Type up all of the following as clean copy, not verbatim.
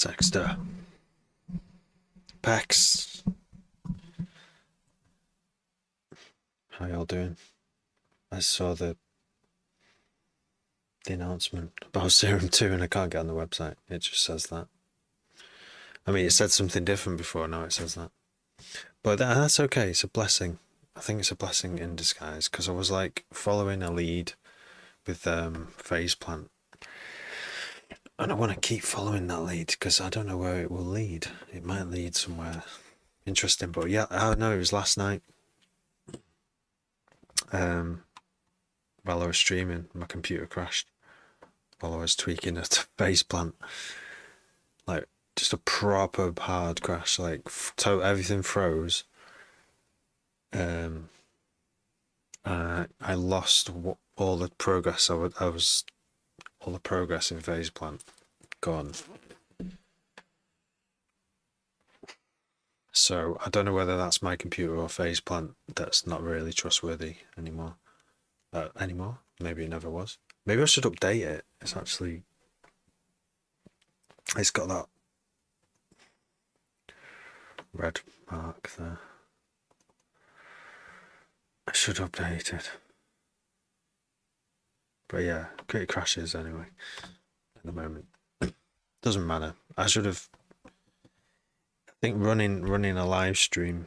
Texter. Pax. How y'all doing? I saw the announcement about Serum 2 and I can't get on the website. It just says that. I mean, it said something different before, now it says that. But that's okay, it's a blessing. I think it's a blessing in disguise, because I was like following a lead with Phase Plant. And I want to keep following that lead, because I don't know where it will lead. It might lead somewhere interesting, but yeah, I know it was last night. While I was streaming, my computer crashed while I was tweaking a Phase Plant. Like, just a proper hard crash, like everything froze. I lost all the progress. All the progress in Phase Plant gone. So I don't know whether that's my computer or Phase Plant that's not really trustworthy anymore. Maybe it never was. Maybe I should update it. It's got that red mark there. I should update it. But yeah, great crashes anyway at the moment. Doesn't matter. I should have, I think running a live stream,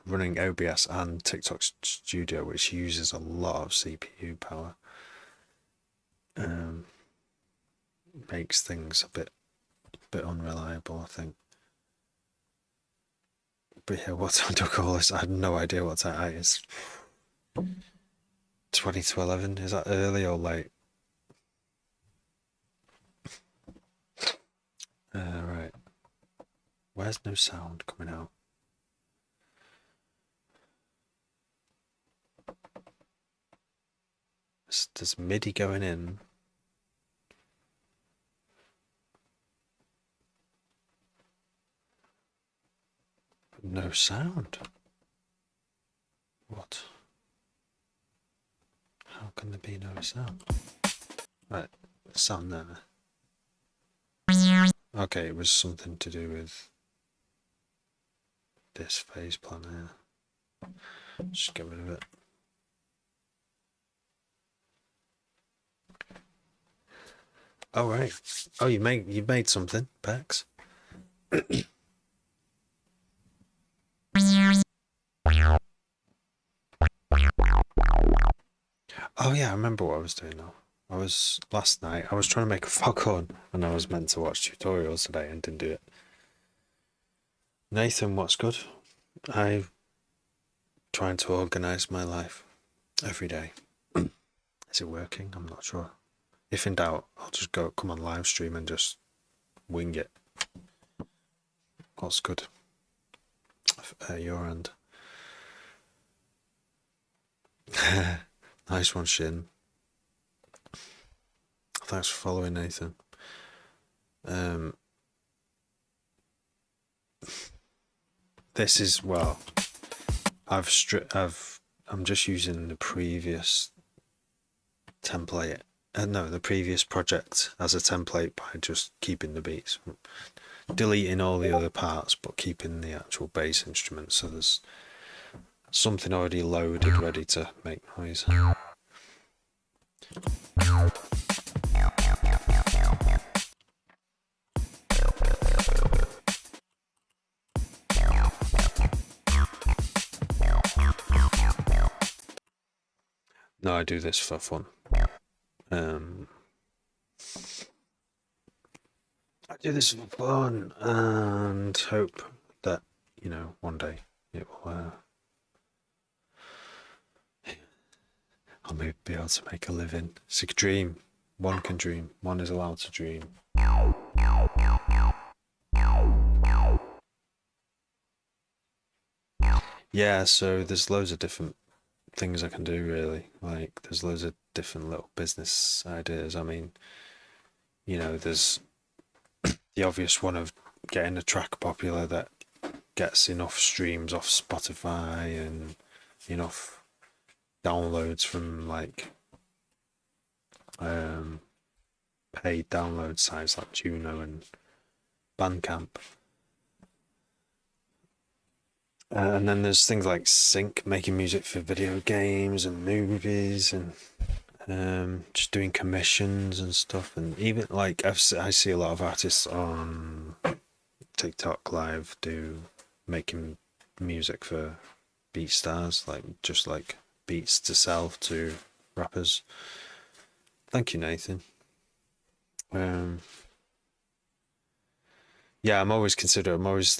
running OBS and TikTok Studio, which uses a lot of CPU power, makes things a bit unreliable, I think. But yeah, what time do I call this? I had no idea what time it is. 20 to 11, is that early or late? Right. Where's no sound coming out? There's MIDI going in. But no sound. What? How can there be no sound? Right, sound there. Okay, it was something to do with this Phase Plant here. Just get rid of it. Oh right. Oh, you made something, Bex. Oh yeah, I remember what I was doing now. Last night I was trying to make a foghorn and I was meant to watch tutorials today and didn't do it. Nathan, what's good? I'm trying to organise my life every day. Is it working? I'm not sure. If in doubt, I'll just come on live stream and just wing it. What's good? Your end. Nice one, Shin. Thanks for following, Nathan. This is, well, I'm just using the previous template. No, the previous project as a template by just keeping the beats, deleting all the other parts, but keeping the actual bass instrument. So there's something already loaded, ready to make noise. No, I do this for fun. I do this for fun and hope that, one day it will. I'll maybe be able to make a living. It's a dream. One can dream. One is allowed to dream. Yeah, so there's loads of different things I can do, really. Like, there's loads of different little business ideas. I mean, there's the obvious one of getting a track popular that gets enough streams off Spotify and enough downloads from like paid download sites like Juno and Bandcamp. And then there's things like Sync, making music for video games and movies, and just doing commissions and stuff. And even like I see a lot of artists on TikTok Live making music for beat stars, like just like beats to sell to rappers. Thank you, Nathan. Yeah, I'm always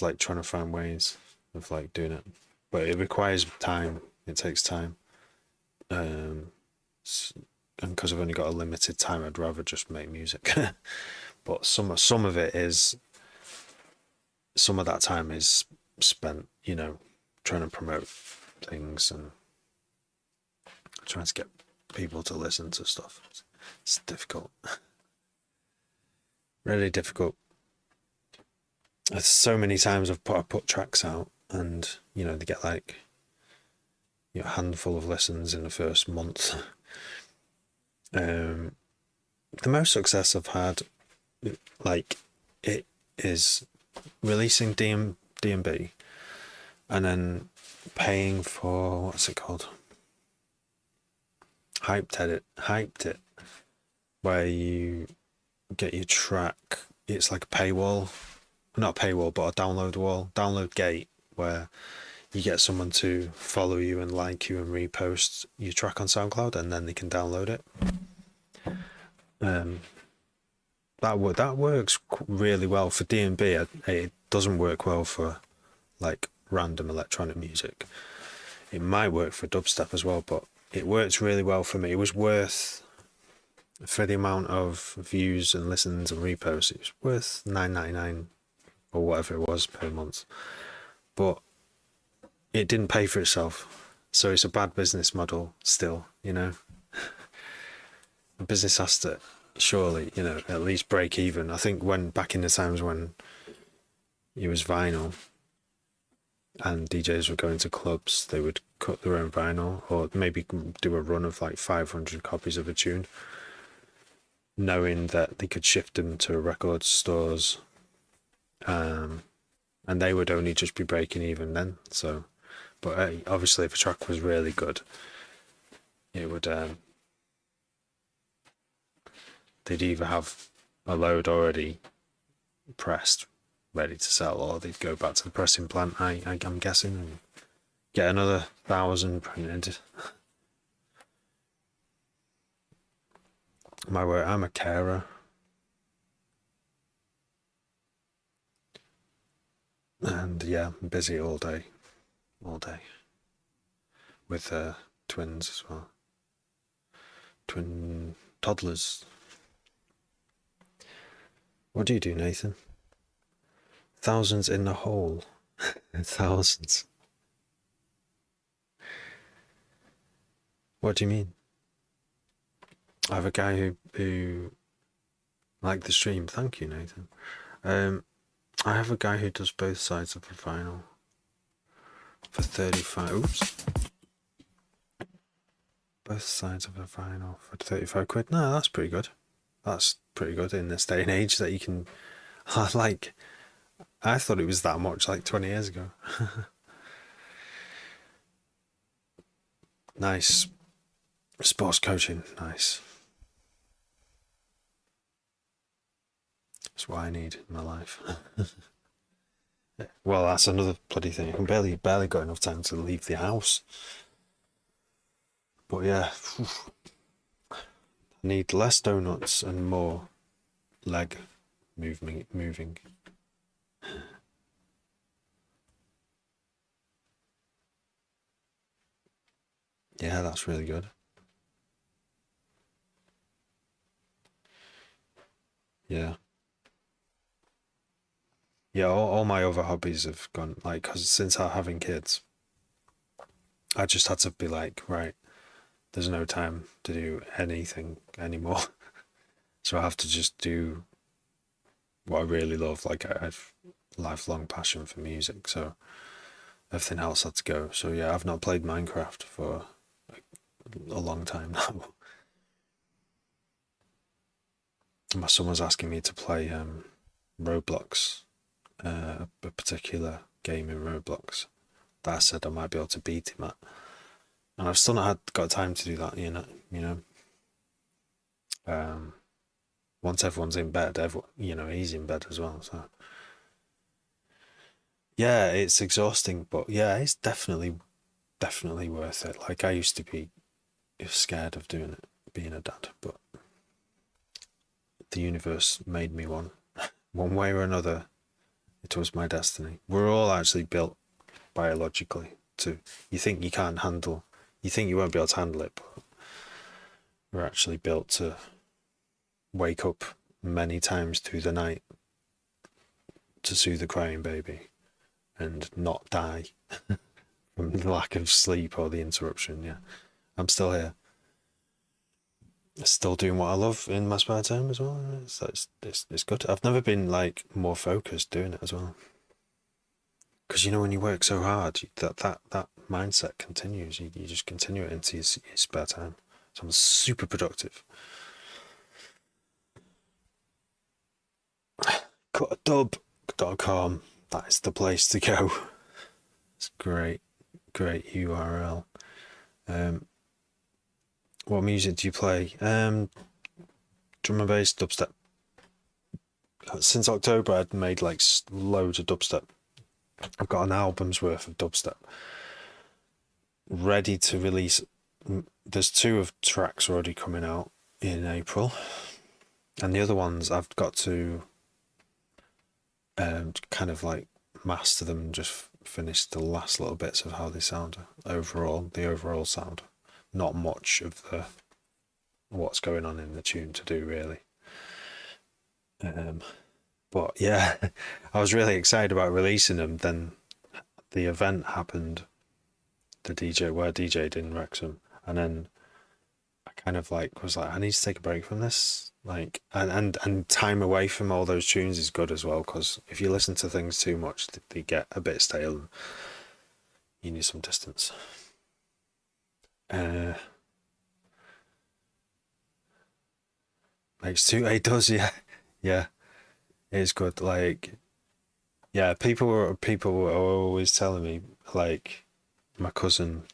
like trying to find ways of like doing it, but it requires time. It takes time. And because I've only got a limited time, I'd rather just make music. But some of it is, some of that time is spent, trying to promote things and trying to get people to listen to stuff. It's difficult. Really difficult. There's so many times I've put tracks out, and they get like a handful of listens in the first month. The most success I've had, like, it is releasing D&B and then paying for, what's it called? Hyped it, where you get your track. It's like a paywall, not a paywall, but a download gate, where you get someone to follow you and like you and repost your track on SoundCloud, and then they can download it. That works really well for D&B. It doesn't work well for like random electronic music. It might work for dubstep as well, but it works really well for me. It was worth, for the amount of views and listens and reposts, it was worth $9.99 or whatever it was per month. But it didn't pay for itself, so it's a bad business model still. A business has to surely, at least break even. I think back in the times when it was vinyl and DJs were going to clubs, they would cut their own vinyl, or maybe do a run of like 500 copies of a tune, knowing that they could shift them to record stores, and they would only just be breaking even then. So, but obviously if a track was really good, it would they'd either have a load already pressed, ready to sell, or they'd go back to the pressing plant, I'm guessing, and get another 1,000 printed. My work, I'm a carer. And yeah, I'm busy all day. With twins as well. Twin toddlers. What do you do, Nathan? Thousands in the hole. Thousands. What do you mean? I have a guy who liked the stream. Thank you, Nathan. I have a guy who does both sides of the vinyl for 35. Oops. Both sides of a vinyl for 35 quid. No, that's pretty good. That's pretty good in this day and age that you can, like, I thought it was that much like 20 years ago. Nice. Sports coaching, nice. That's what I need in my life. Well, that's another bloody thing. I can barely got enough time to leave the house. But yeah, I need less donuts and more leg moving. Yeah, that's really good. Yeah. Yeah, all my other hobbies have gone, like, because since having kids, I just had to be like, right, there's no time to do anything anymore. So I have to just do what I really love. Like, I have lifelong passion for music, so everything else had to go. So yeah, I've not played Minecraft for a long time now. My son was asking me to play Roblox a particular game in Roblox that I said I might be able to beat him at, and I've still not got time to do that. Once everyone's in bed, he's in bed as well. So yeah, it's exhausting, but yeah, it's definitely worth it. Like I used to be scared of doing it, being a dad, but the universe made me one. One way or another, it was my destiny. We're all actually built biologically to. You think you can't handle, you think you won't be able to handle it, but we're actually built to wake up many times through the night to soothe a crying baby and not die from the lack of sleep or the interruption. Yeah, I'm still here. Still doing what I love in my spare time as well. It's good. I've never been like more focused doing it as well. Because when you work so hard, that mindset continues. You just continue it into your spare time. So I'm super productive. Cutadub.com. That is the place to go. It's great URL. What music do you play? Drum and bass, dubstep. Since October, I'd made like loads of dubstep. I've got an album's worth of dubstep ready to release. There's 2 of tracks already coming out in April, and the other ones I've got to kind of like master them and just finish the last little bits of how they sound the overall sound. Not much of the what's going on in the tune to do really. But yeah, I was really excited about releasing them. Then the event happened, where DJ'd in Wrexham, and then I kind of like was like, I need to take a break from this. Like, and time away from all those tunes is good as well, because if you listen to things too much, they get a bit stale and you need some distance. Makes 2, it does, yeah. Yeah, it's good. Like, yeah, people were always telling me, like my cousin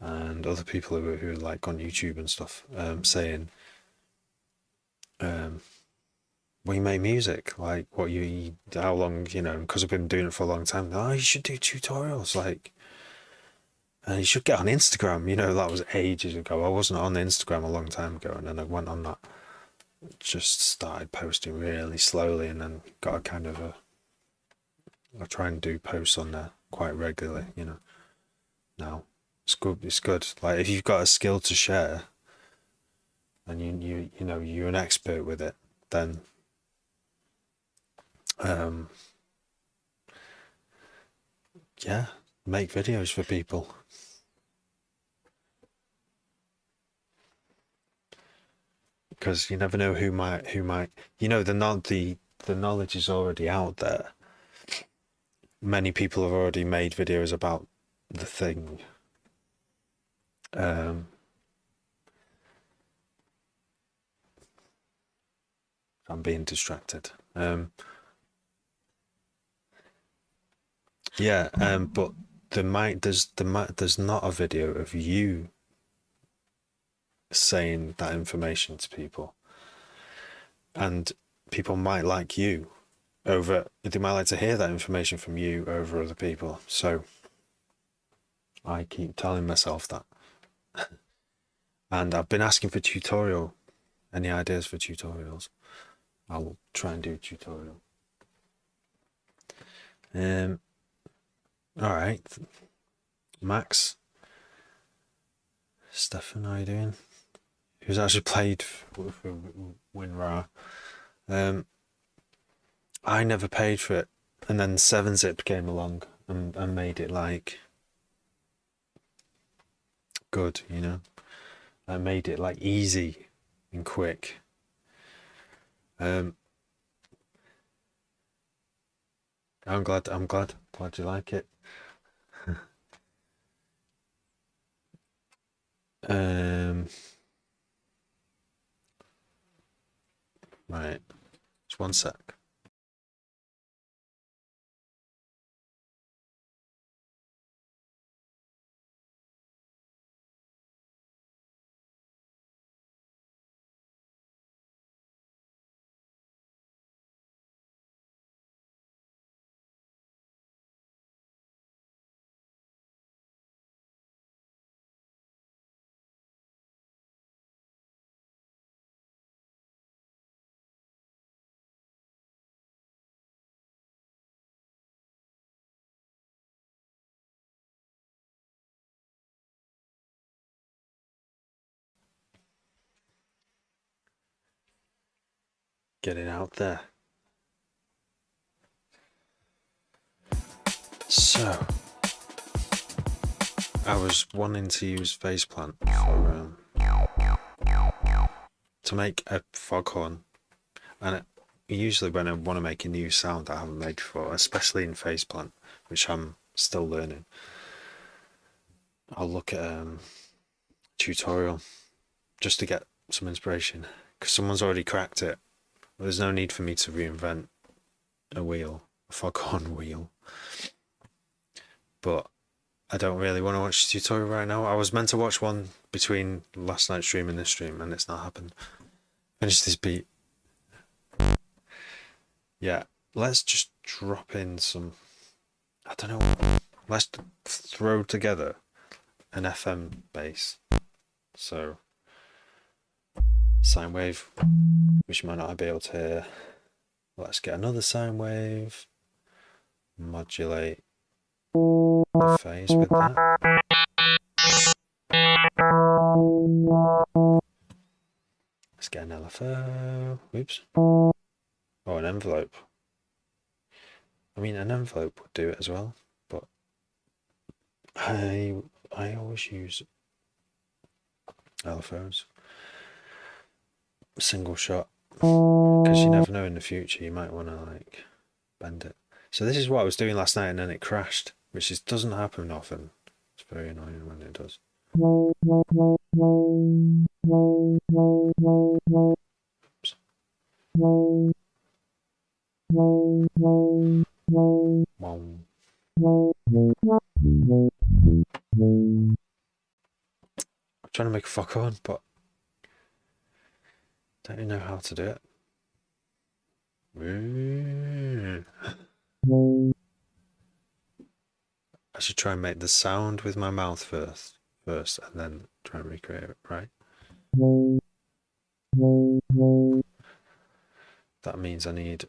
and other people who are like on YouTube and stuff, saying, we make music. Like, how long, because I've been doing it for a long time. Oh, you should do tutorials, like, and you should get on Instagram. That was ages ago. I wasn't on Instagram a long time ago, and then I went on that. Just started posting really slowly, and then got a kind of I try and do posts on there quite regularly. Now it's good. It's good. Like if you've got a skill to share, and you're an expert with it, then yeah, make videos for people. Because you never know who might the knowledge is already out there. Many people have already made videos about the thing. I'm being distracted. Yeah, but there's not a video of you saying that information to people, and people might like you they might like to hear that information from you over other people. So I keep telling myself that. And I've been asking for any ideas for tutorials. I'll try and do a tutorial. All right, Max, Stefan, how are you doing? Who's actually played for WinRAR? I never paid for it, and then 7-Zip came along and made it like good, I made it like easy and quick. I'm glad you like it. Right, just one sec. Get it out there. So, I was wanting to use Faceplant for to make a foghorn, and usually when I want to make a new sound I haven't made before, especially in Faceplant, which I'm still learning, I'll look at a tutorial just to get some inspiration, because someone's already cracked it. There's no need for me to reinvent a foghorn wheel. But I don't really want to watch the tutorial right now. I was meant to watch one between last night's stream and this stream, and it's not happened. Finish this beat. Yeah, let's just drop in some, I don't know, let's throw together an FM bass. So, sine wave, which you might not be able to hear. Let's get another sine wave, modulate the phase with that. Let's get an LFO. Oops. Oh, an envelope. I mean, an envelope would do it as well, but I always use LFOs. Single shot, because you never know in the future, you might want to like bend it. So this is what I was doing last night, and then it crashed, which doesn't happen often. It's very annoying when it does. Oops. Wow. I'm trying to make a foghorn, but don't really know how to do it. I should try and make the sound with my mouth first, and then try and recreate it, right? That means I need...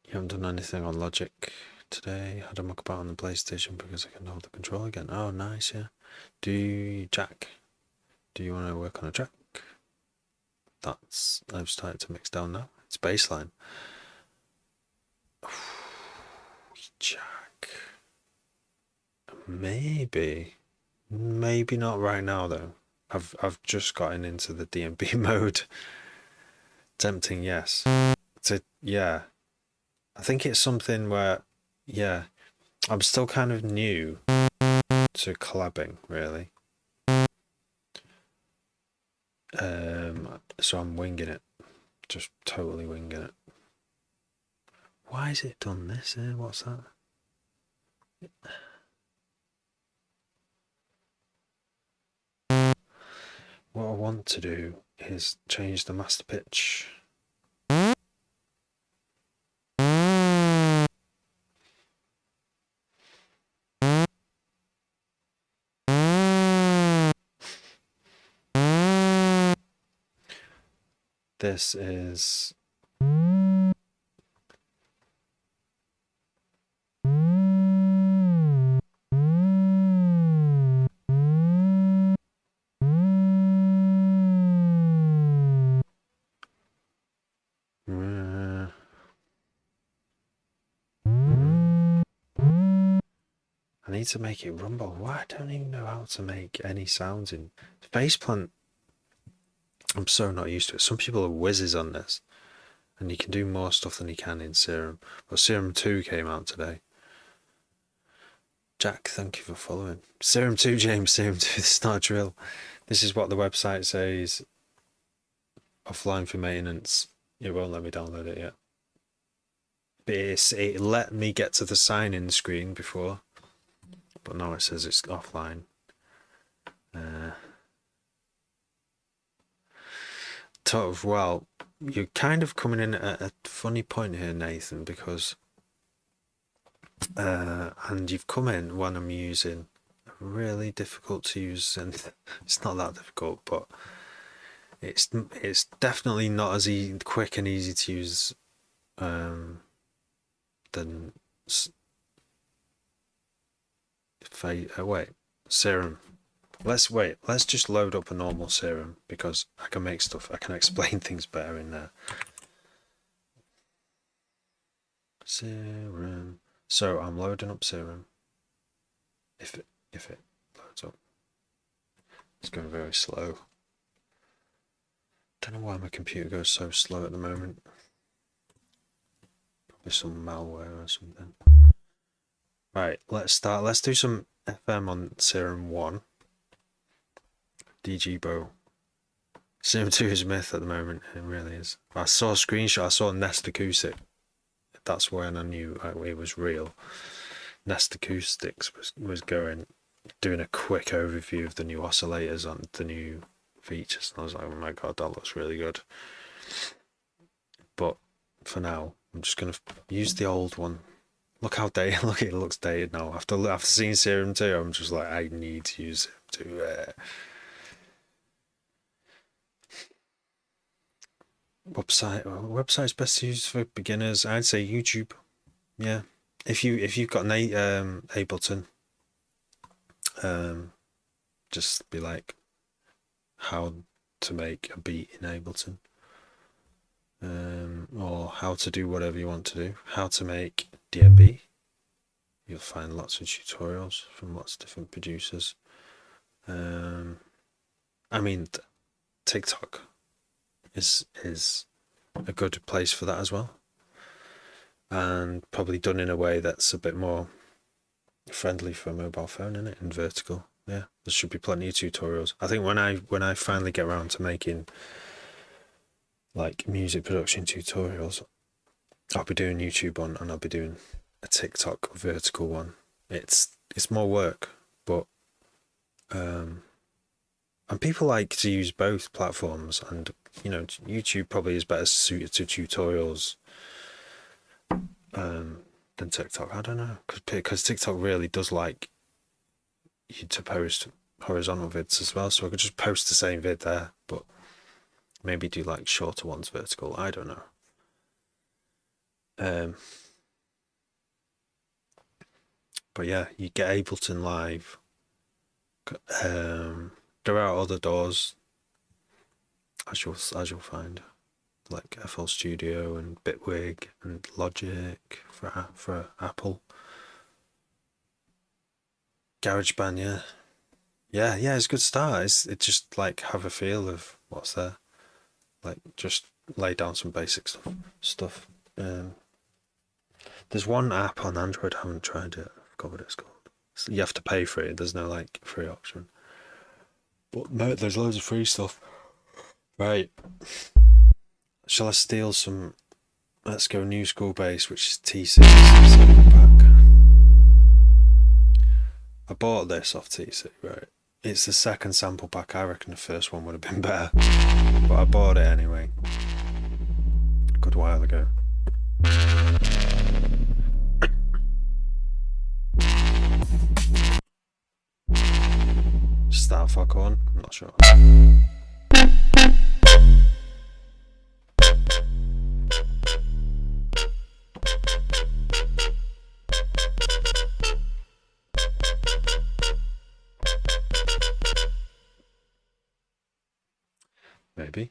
You haven't done anything on Logic today. Had a muck about on the PlayStation because I can hold the control again. Oh, nice, yeah. Jack, do you want to work on a track? I've started to mix down now. It's bassline. Jack. Maybe not right now though. I've just gotten into the DMB mode. Tempting, yes. Yeah. I think it's something where, yeah, I'm still kind of new to collabing, really. So I'm winging it, just totally winging it. Why has it done this here? What's that? What I want to do is change the master pitch. This is... I need to make it rumble. Why? I don't even know how to make any sounds in Faceplant. I'm so not used to it. Some people are whizzes on this, and you can do more stuff than you can in Serum. But Serum 2 came out today. Jack, thank you for following. Serum 2, James, Serum 2, this is not a drill. This is what the website says. Offline for maintenance. It won't let me download it yet. But it let me get to the sign-in screen before. But now it says it's offline. Well, you're kind of coming in at a funny point here, Nathan, because and you've come in when I'm using a really difficult to use synth. It's not that difficult, but it's definitely not as quick and easy to use than Serum. Let's just load up a normal Serum because I can explain things better in there. Serum. So I'm loading up Serum. If it loads up. It's going very slow. Don't know why my computer goes so slow at the moment. Probably some malware or something. Right, let's start. Let's do some FM on Serum 1. DG Bow. Serum 2 is a myth at the moment. It really is. I saw a screenshot. I saw Nest Acoustic. That's when I knew it was real. Nest Acoustics was doing a quick overview of the new oscillators on the new features, and I was like, oh my god, that looks really good. But for now, I'm just gonna use the old one. Look how dated. Look, it looks dated now. After seeing Serum 2, I'm just like, I need to use Serum 2. Website's best to use for beginners. I'd say YouTube. Yeah, if you've got an Ableton, just be like how to make a beat in Ableton, or how to do whatever you want to do. How to make DMB. You'll find lots of tutorials from lots of different producers. I mean, TikTok is a good place for that as well, and probably done in a way that's a bit more friendly for a mobile phone, in it, and vertical. Yeah, there should be plenty of tutorials. I think when I finally get around to making like music production tutorials, I'll be doing YouTube one, and I'll be doing a TikTok vertical one. It's more work, but and people like to use both platforms, and YouTube probably is better suited to tutorials than TikTok. I don't know, because TikTok really does like you to post horizontal vids as well, so I could just post the same vid there, but maybe do like shorter ones vertical. I don't know. But yeah, you get Ableton Live. There are other doors, as you'll find, like FL Studio and Bitwig and Logic for Apple. GarageBand, yeah, it's a good start. It's just like have a feel of what's there, like just lay down some basic stuff. There's one app on Android, I haven't tried it. I forgot what it's called. So you have to pay for it. There's no like free option. But there's loads of free stuff. Right. Shall I steal some? Let's go New School Bass, which is T6 sample pack. I bought this off T6, right? It's the second sample pack. I reckon the first one would have been better, but I bought it anyway. A good while ago. Start fuck on. I'm not sure. Maybe.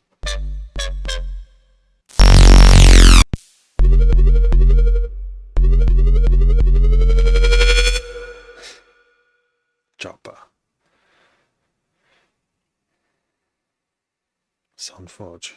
Chopper. Soundforge.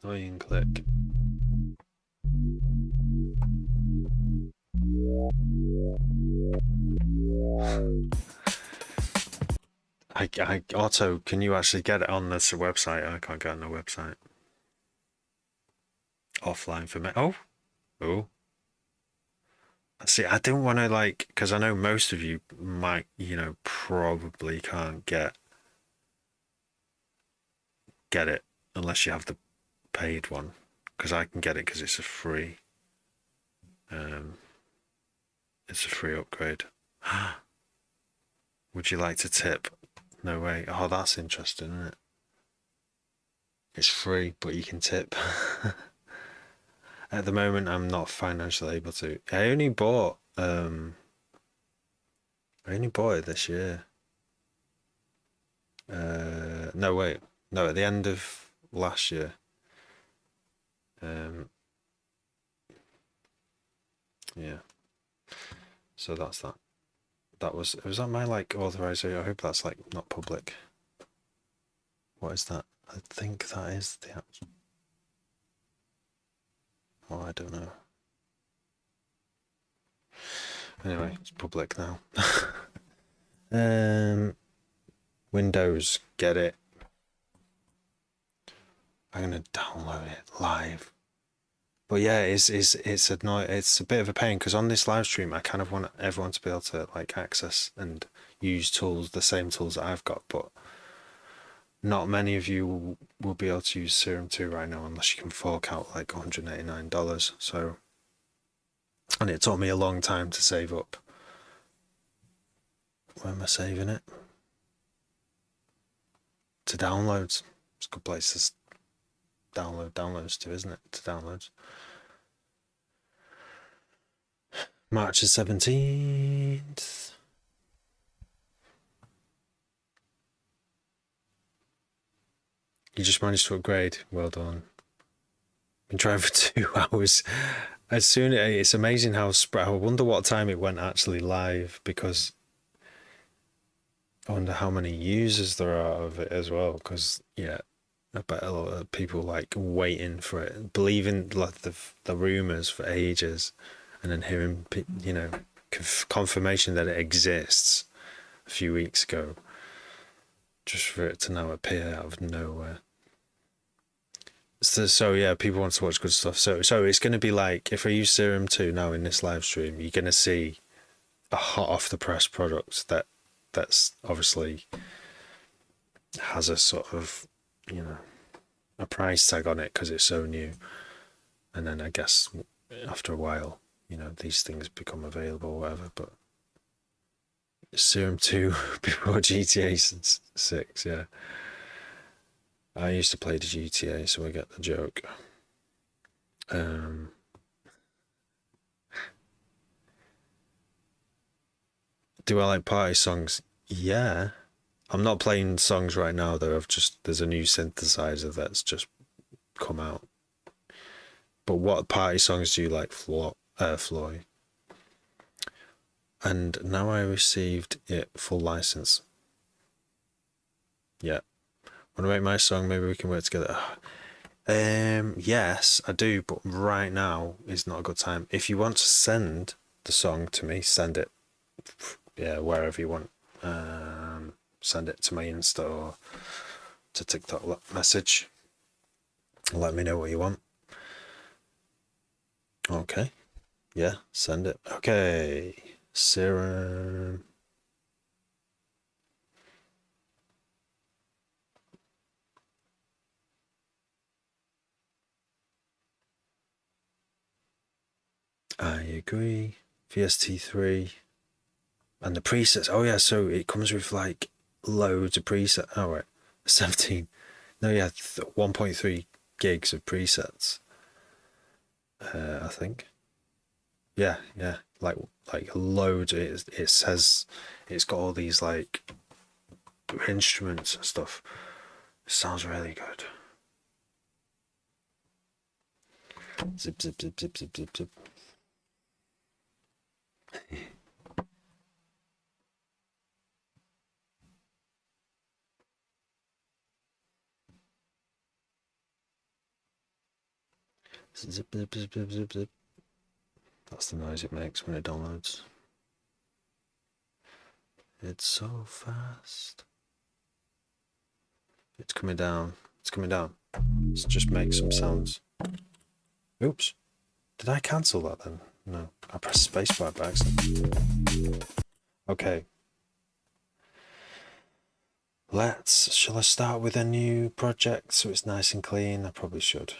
Annoying click. Otto, can you actually get it on this website? I can't get on the website. Offline for me. Oh. See, I didn't want to like, because I know most of you might, probably can't get it unless you have the paid one. Because I can get it because it's a free. It's a free upgrade. Would you like to tip? No way. Oh, that's interesting, isn't it? It's free, but you can tip. At the moment, I'm not financially able to. I only bought it this year. No, wait. No, at the end of last year. Yeah. So that's that. Was that my like authorization? I hope that's like not public. What is that? I think that is the actual. Well, I don't know. Anyway, it's public now. Windows, get it. I'm gonna download it live. But yeah, it's annoying. It's a bit of a pain because on this live stream, I kind of want everyone to be able to like access and use tools, the same tools that I've got. But not many of you will be able to use Serum 2 right now unless you can fork out like $189. So, and it took me a long time to save up. Where am I saving it? To downloads. It's a good place to downloads to, isn't it? To downloads. March the 17th. You just managed to upgrade. Well done. Been trying for 2 hours. It's amazing how I wonder what time it went actually live, because I wonder how many users there are of it as well. Because yeah, I bet a lot of people like waiting for it, believing like the rumors for ages, and then hearing confirmation that it exists a few weeks ago, just for it to now appear out of nowhere. So yeah, people want to watch good stuff. So it's going to be like, if I use Serum 2 now in this live stream, you're going to see a hot off the press product that's obviously has a sort of a price tag on it because it's so new. And then I guess after a while, these things become available or whatever. But Serum 2 before GTA 6, yeah. I used to play the GTA, so I get the joke. Do I like party songs? Yeah. I'm not playing songs right now though. There's a new synthesizer that's just come out. But what party songs do you like, Floyd? And now I received it full license. Yeah. Want to make my song? Maybe we can work together. Yes, I do, but right now is not a good time. If you want to send the song to me, send it. Yeah, wherever you want. Send it to my Insta or to TikTok message. Let me know what you want. Okay. Yeah, send it. Okay. Serum. I agree. VST3. And the presets. Oh yeah, so it comes with like loads of presets. Oh right. 17. No, yeah, 1.3 gigs of presets. I think. Yeah, like loads. It says it's got all these like instruments and stuff. It sounds really good. Zip zip zip zip zip zip zip. Zip zip zip zip zip zip. That's the noise it makes when it downloads. It's so fast. It's coming down. It's coming down. Let's just make some sounds. Oops. Did I cancel that then? No. I pressed spacebar by accident. Okay. Shall I start with a new project so it's nice and clean? I probably should.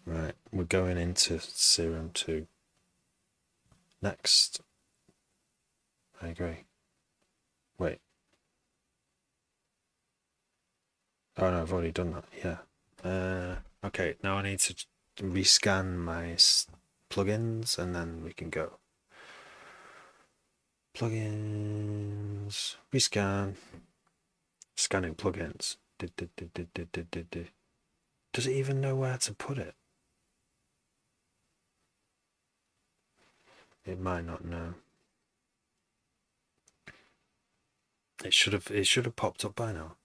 Right, we're going into Serum 2. Next. I agree. Wait. Oh no, I've already done that, yeah. Okay, now I need to rescan my plugins and then we can go. Plugins, rescan, scanning plugins. Does it even know where to put it? It might not know. It should have popped up by now.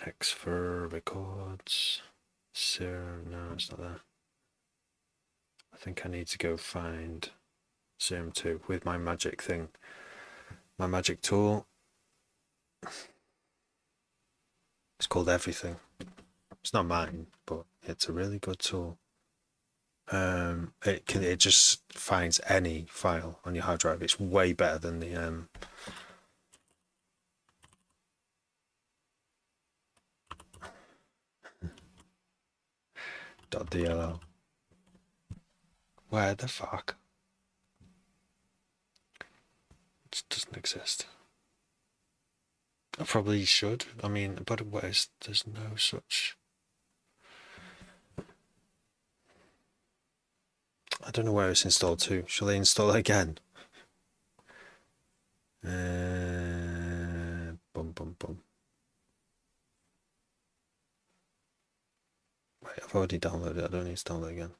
X for records. Serum, no, it's not there. I think I need to go find Serum 2 with my magic thing. My magic tool. It's called Everything. It's not mine, but it's a really good tool. It just finds any file on your hard drive. It's way better than the .dll. Where the fuck? It doesn't exist. I probably should. I mean, but there's no such. I don't know where it's installed to. Shall I install it again? Boom. Wait, I've already downloaded it. I don't need to download it again.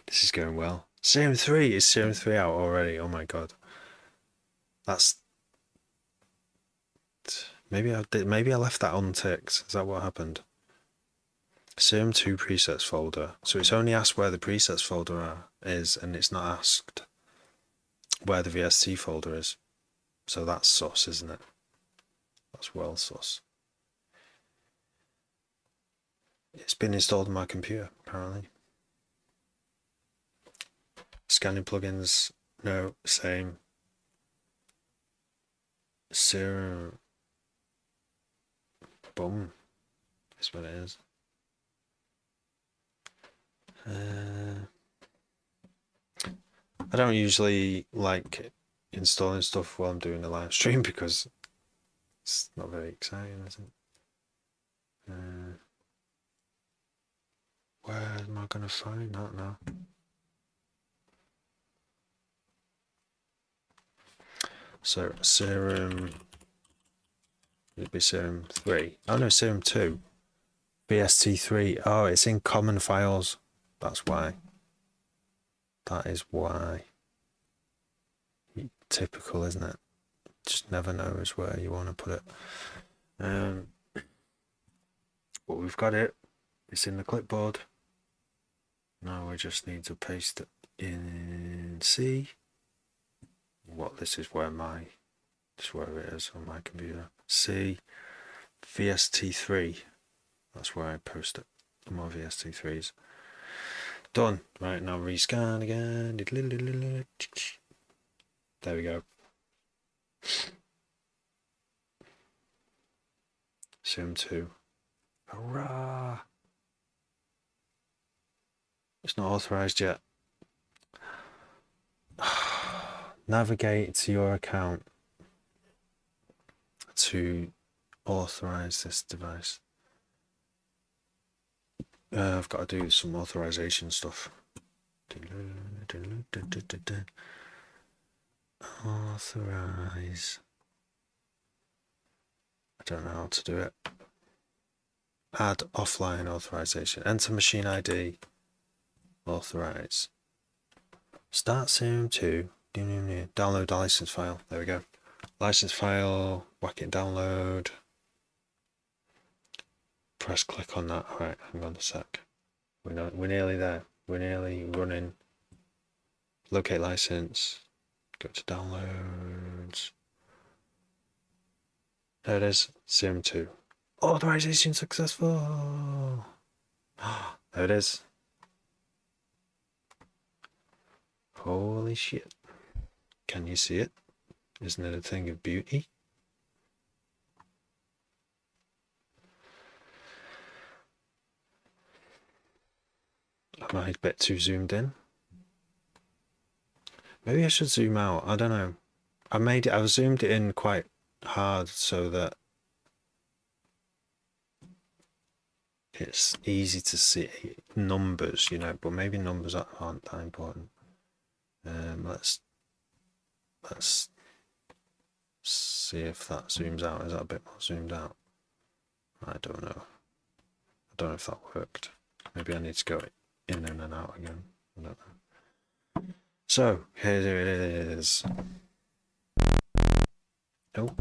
This is going well. Serum 3 is Serum 3 out already. Oh my god. That's maybe I left that unticked. Is that what happened? Serum 2 presets folder. So it's only asked where the presets folder is, and it's not asked where the VST folder is. So that's sus, isn't it? That's well sus. It's been installed on my computer, apparently. Scanning plugins, no, same. Serum, boom, is what it is. I don't usually like installing stuff while I'm doing a live stream because it's not very exciting, is it? Where am I going to find that now? So Serum, it'd be Serum 3. Oh no, Serum 2. BST3. Oh, it's in common files. That's why. That is why. Typical, isn't it? Just never knows where you want to put it. But we've got it. It's in the clipboard. Now we just need to paste it in C. This is where it is on my computer. C, VST3. That's where I post it. More VST3s. Done. Right, now rescan again. There we go. Sim 2. Hurrah! It's not authorized yet. Navigate to your account to authorize this device. I've got to do some authorization stuff. Authorize. I don't know how to do it. Add offline authorization. Enter machine ID. Authorize. Start Serum 2. Download the license file. There we go. License file. Whack it download. press click on that. All right, hang on a sec. We're nearly there. We're nearly running. Locate license. Go to downloads. There it is. Serum 2. Authorization successful. There it is. Holy shit. Can you see it? Isn't it a thing of beauty? Am I a bit too zoomed in? Maybe I should zoom out. I don't know. I've zoomed it in quite hard so that it's easy to see numbers, you know, but maybe numbers aren't that important. Let's see if that zooms out. Is that a bit more zoomed out? I don't know. I don't know if that worked. Maybe I need to go in and out again. I don't know. So here it is. Oh,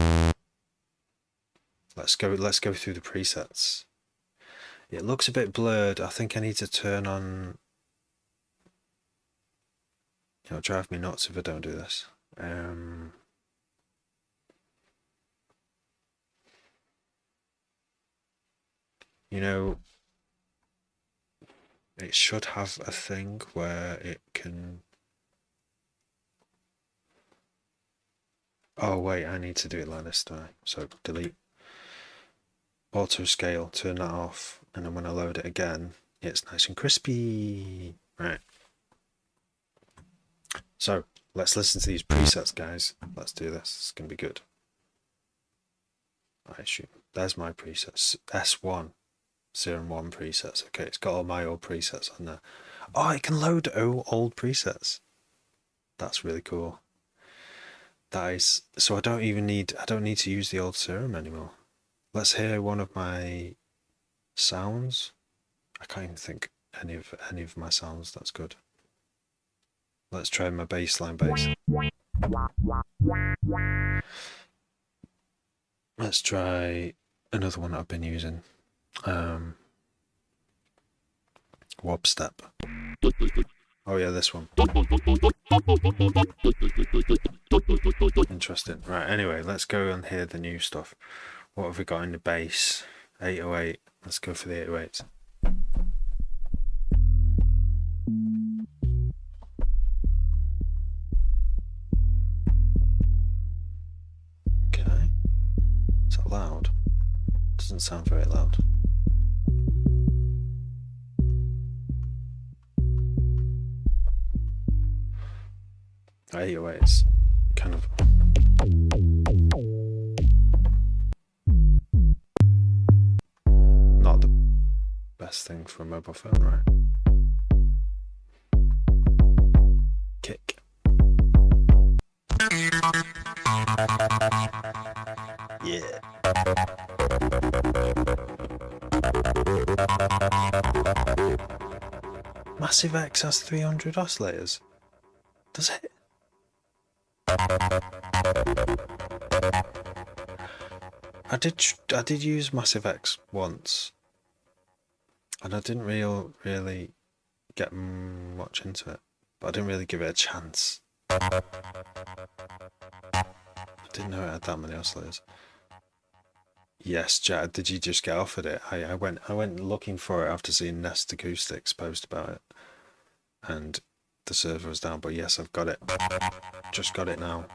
let's go through the presets. It looks a bit blurred. I think I need to turn on. It'll drive me nuts if I don't do this. You know, it should have a thing where it can. Oh wait, I need to do it like this, don't I? So delete auto scale, turn that off, and then when I load it again, it's nice and crispy. Right. So let's listen to these presets, guys. Let's do this. It's gonna be good. I assume there's my presets. S1, Serum 1 presets. Okay, it's got all my old presets on there. Oh, it can load old presets. That's really cool. That is, so I don't need to use the old Serum anymore. Let's hear one of my sounds. I can't even think any of my sounds. That's good. Let's try my bassline bass. Let's try another one I've been using. Wobstep. Oh yeah, this one. Interesting. Right, anyway, let's go and hear the new stuff. What have we got in the bass? 808. Let's go for the 808s. Okay. Is that loud? Doesn't sound very loud. Anyway, it's kind of not the best thing for a mobile phone, right? Kick. Yeah. Massive X has 300 oscillators. Does it? I did use Massive X once, and I didn't really get much into it, but I didn't really give it a chance. I didn't know it had that many oscillators. Yes, Chad, did you just get offered it? I went looking for it after seeing Nest Acoustics post about it, and the server was down. But yes, I've got it. Just got it now.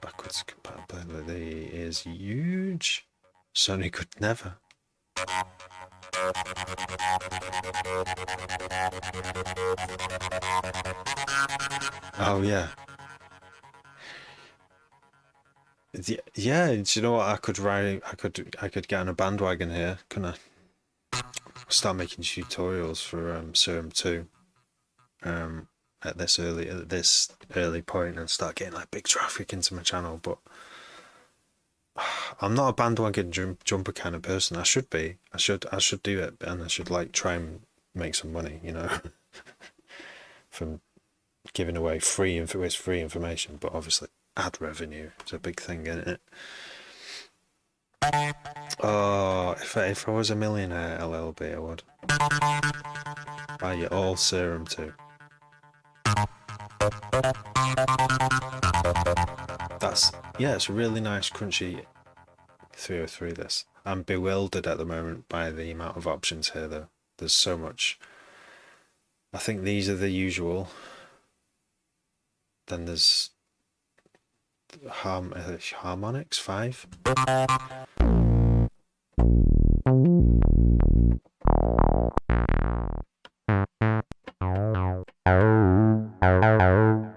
Backwards compatibility is huge. Sony could never. Oh yeah. Yeah, do you know what? I could get on a bandwagon here, couldn't I? Start making tutorials for Serum 2 at this early point and start getting like big traffic into my channel, but I'm not a bandwagon jumper kind of person. I should be. I should do it, and I should like try and make some money, you know, from giving away free information. But obviously, ad revenue. It's a big thing, isn't it? Oh, if I was a millionaire, LLB, I would buy you all Serum 2. It's a really nice crunchy 303 this. I'm bewildered at the moment by the amount of options here though. There's so much. I think these are the usual. Then there's harmonics 5.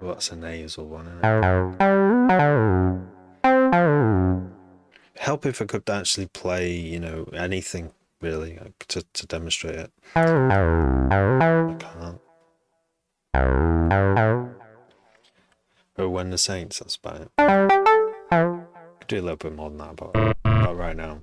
Well, that's a nasal one, isn't it? Help if I could actually play, anything really to demonstrate it. I can't. Oh, When the Saints, that's about it. I could do a little bit more than that, but not right now.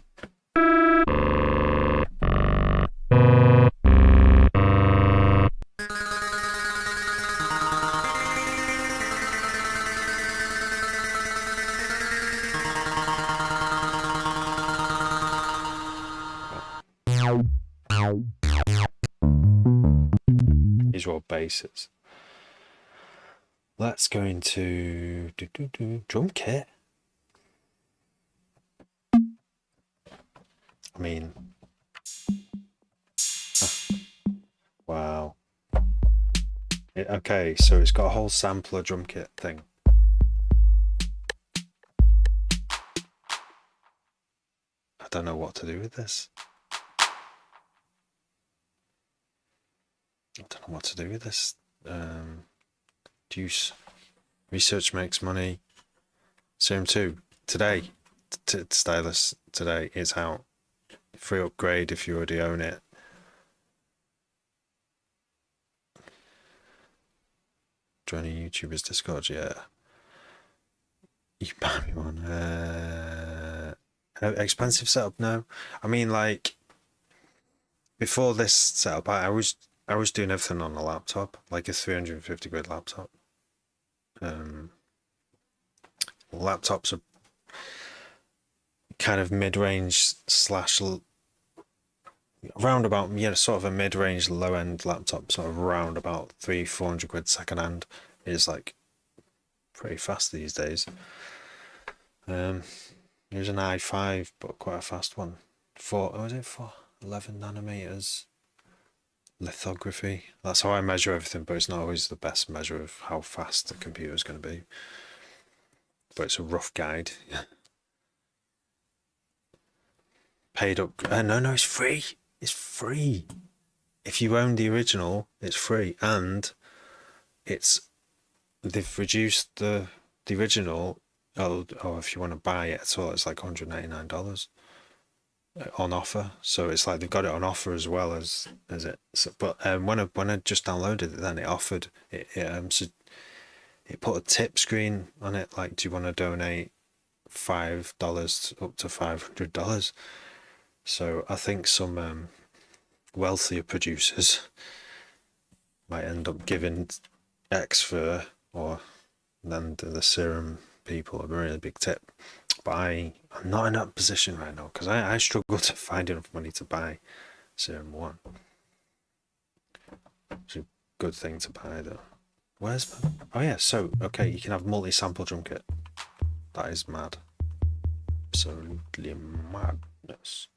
These are all basses. Let's go into drum kit. I mean, wow. Okay, so it's got a whole sampler drum kit thing. I don't know what to do with this. Deuce. Research makes money. Serum 2 today. Stylus today is out. Free upgrade if you already own it. Join a YouTuber's Discord, yeah. You can buy me one. Expensive setup? No. I mean, like, before this setup, I was doing everything on a laptop, like a 350 quid laptop. Laptops are kind of mid-range slash roundabout, sort of a mid-range low-end laptop, sort of around about 300-400 quid second hand is like pretty fast these days. Here's an i5, but quite a fast one. 11 nanometers lithography. That's how I measure everything, but it's not always the best measure of how fast the computer is going to be. But it's a rough guide. Paid up. No, it's free. It's free. If you own the original, it's free, and they've reduced the original. If you want to buy it at all, it's like $199 on offer. So it's like they've got it on offer as well as it. So, but when I just downloaded it, then it offered it put a tip screen on it, like, do you want to donate $5 up to $500? So I think some wealthier producers might end up giving X for, or then the Serum people a really big tip. But I'm not in that position right now because I struggle to find enough money to buy Serum 1. It's a good thing to buy though. Oh yeah, so okay, you can have multi-sample drum kit. That is mad. Absolutely madness.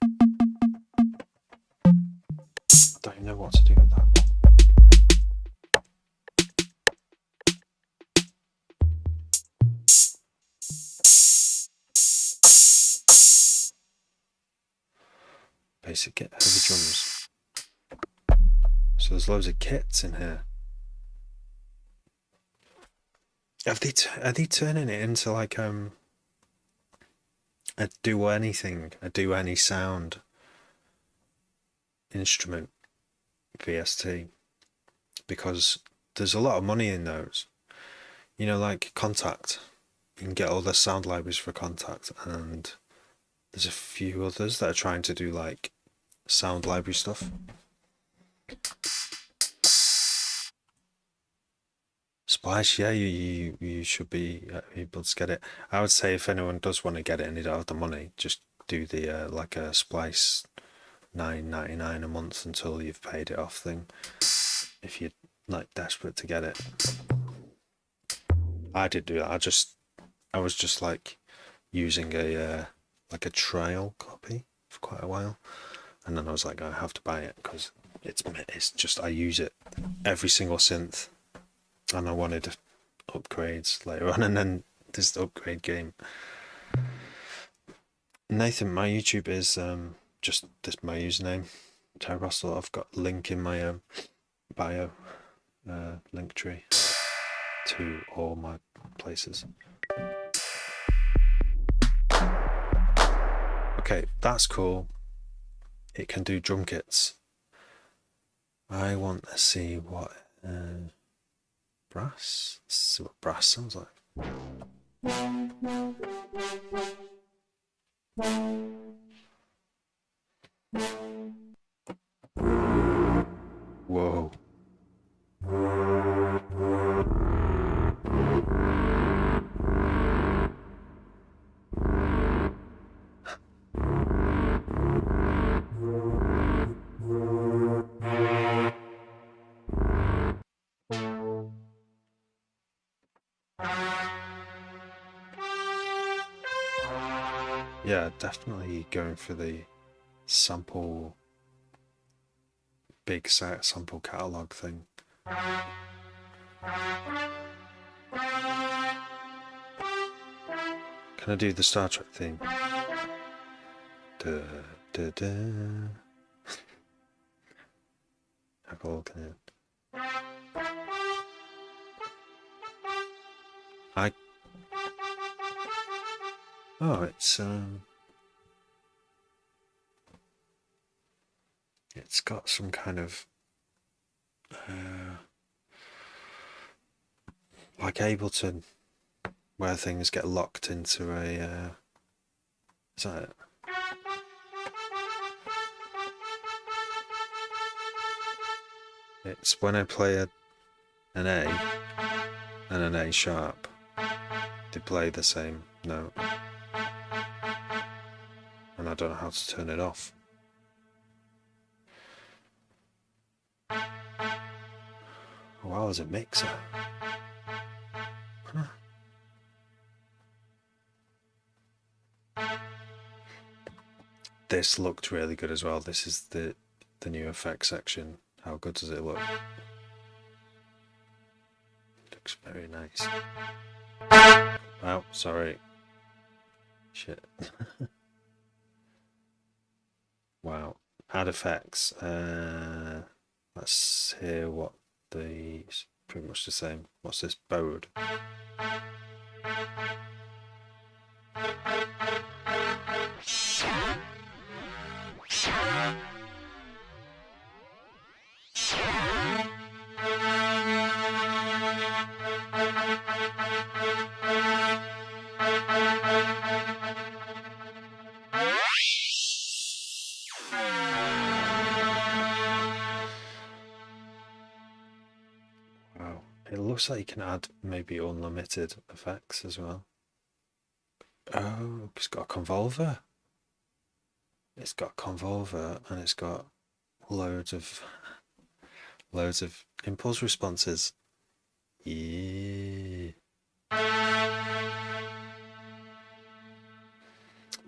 I don't even know what to do with that. Basic kit, heavy drums. So there's loads of kits in here. Are they turning it into like a do any sound instrument VST? Because there's a lot of money in those. Like Contact. You can get all the sound libraries for Contact, and there's a few others that are trying to do like sound library stuff. Splice, yeah, you should be able to get it. I would say if anyone does want to get it and they don't have the money, just do the like a Splice $9.99 a month until you've paid it off thing. If you're like desperate to get it, I did do that. I was just like using a like a trial copy for quite a while, and then I was like, I have to buy it because it's just I use it every single synth. And I wanted upgrades later on, and then this upgrade game. Nathan, my YouTube is just this my username, Terrorostal. I've got link in my bio, link tree to all my places. Okay, that's cool. It can do drum kits. I want to see what. Brass? Let's see what brass sounds like. Whoa. Yeah, definitely going for the sample, big set sample catalog thing. Can I do the Star Trek theme? Da, da, da. How cool can it? Oh, it's got some kind of like Ableton where things get locked into a is that it? It's when I play an A and an A sharp, they play the same note, and I don't know how to turn it off. Oh, wow, there's a mixer. Huh. This looked really good as well. This is the new effects section. How good does it look? Looks very nice. Wow, sorry. Shit. Wow. Add effects. Let's hear what pretty much the same. What's this? Bowed. Wow, it looks like you can add maybe unlimited effects as well. Oh, it's got a convolver. It's got a convolver and it's got loads of impulse responses. Yeah.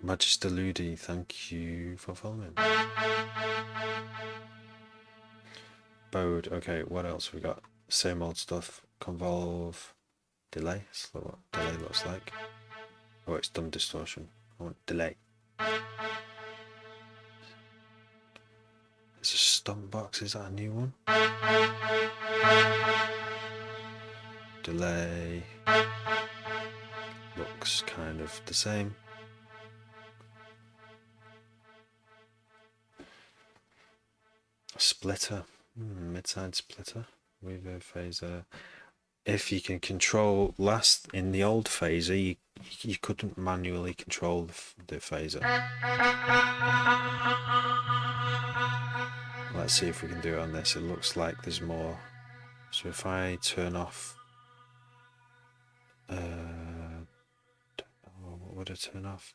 Magister Ludi, thank you for following. Bode, okay, what else we got? Same old stuff. Convolve, delay. That's what delay looks like. Oh, it's done distortion. I want delay. There's a stomp box, is that a new one? Delay. Looks kind of the same. A splitter. Mid-side splitter. Reverb phaser. If you can control last in the old phaser, you couldn't manually control the phaser. Let's see if we can do it on this. It looks like there's more. So if I turn off What would I turn off?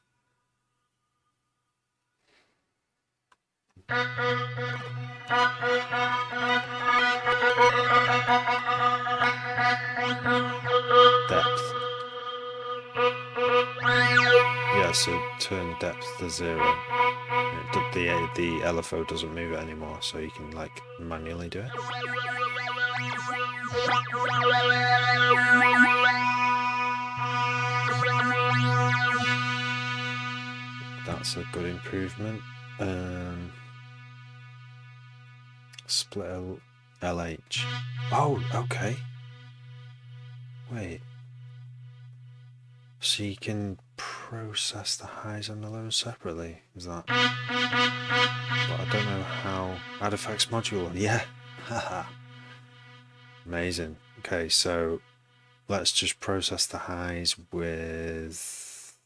Depth. Yeah, so turn depth to 0. The LFO doesn't move it anymore, so you can like manually do it. That's a good improvement. Split LH. Oh, okay. Wait. So you can process the highs and the lows separately? Is that? But I don't know how. Add effects module. Yeah. Haha. Amazing. Okay, so let's just process the highs with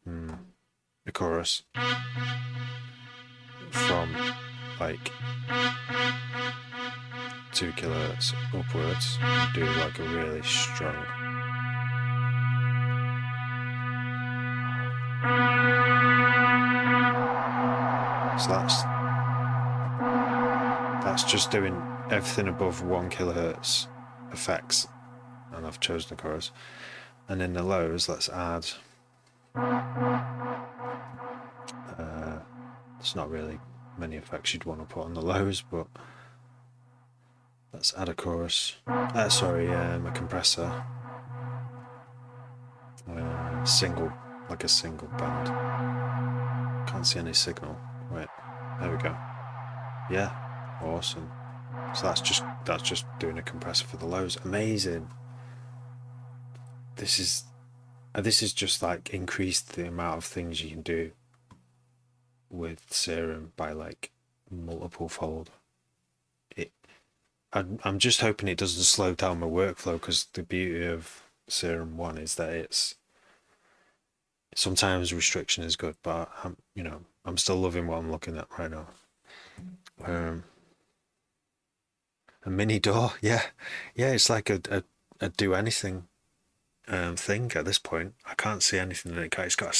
the chorus from like 2 kilohertz upwards and do like a really strong. So that's just doing everything above 1 kilohertz effects, and I've chosen the chorus. And in the lows, let's add. It's not really many effects you'd want to put on the lows, but let's add a chorus. A compressor. Single, like a single band. Can't see any signal. Wait, there we go. Yeah, awesome. So that's just doing a compressor for the lows. Amazing. This is just like increased the amount of things you can do with Serum by like multiple fold. I'm just hoping it doesn't slow down my workflow, because the beauty of Serum 1 is that it's sometimes restriction is good, but I'm still loving what I'm looking at right now. A mini door, yeah, it's like a do anything thing at this point. I can't see anything in it. It's got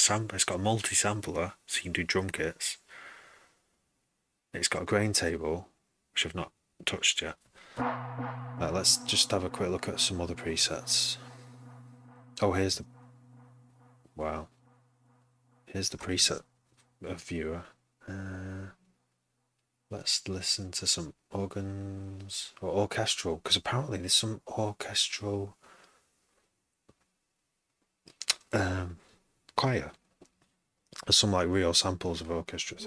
a multi-sampler, so you can do drum kits. It's got a grain table, which I've not touched yet. Let's just have a quick look at some other presets. Oh, here's the preset viewer. Let's listen to some organs or orchestral, because apparently there's some orchestral choir. There's some like real samples of orchestra.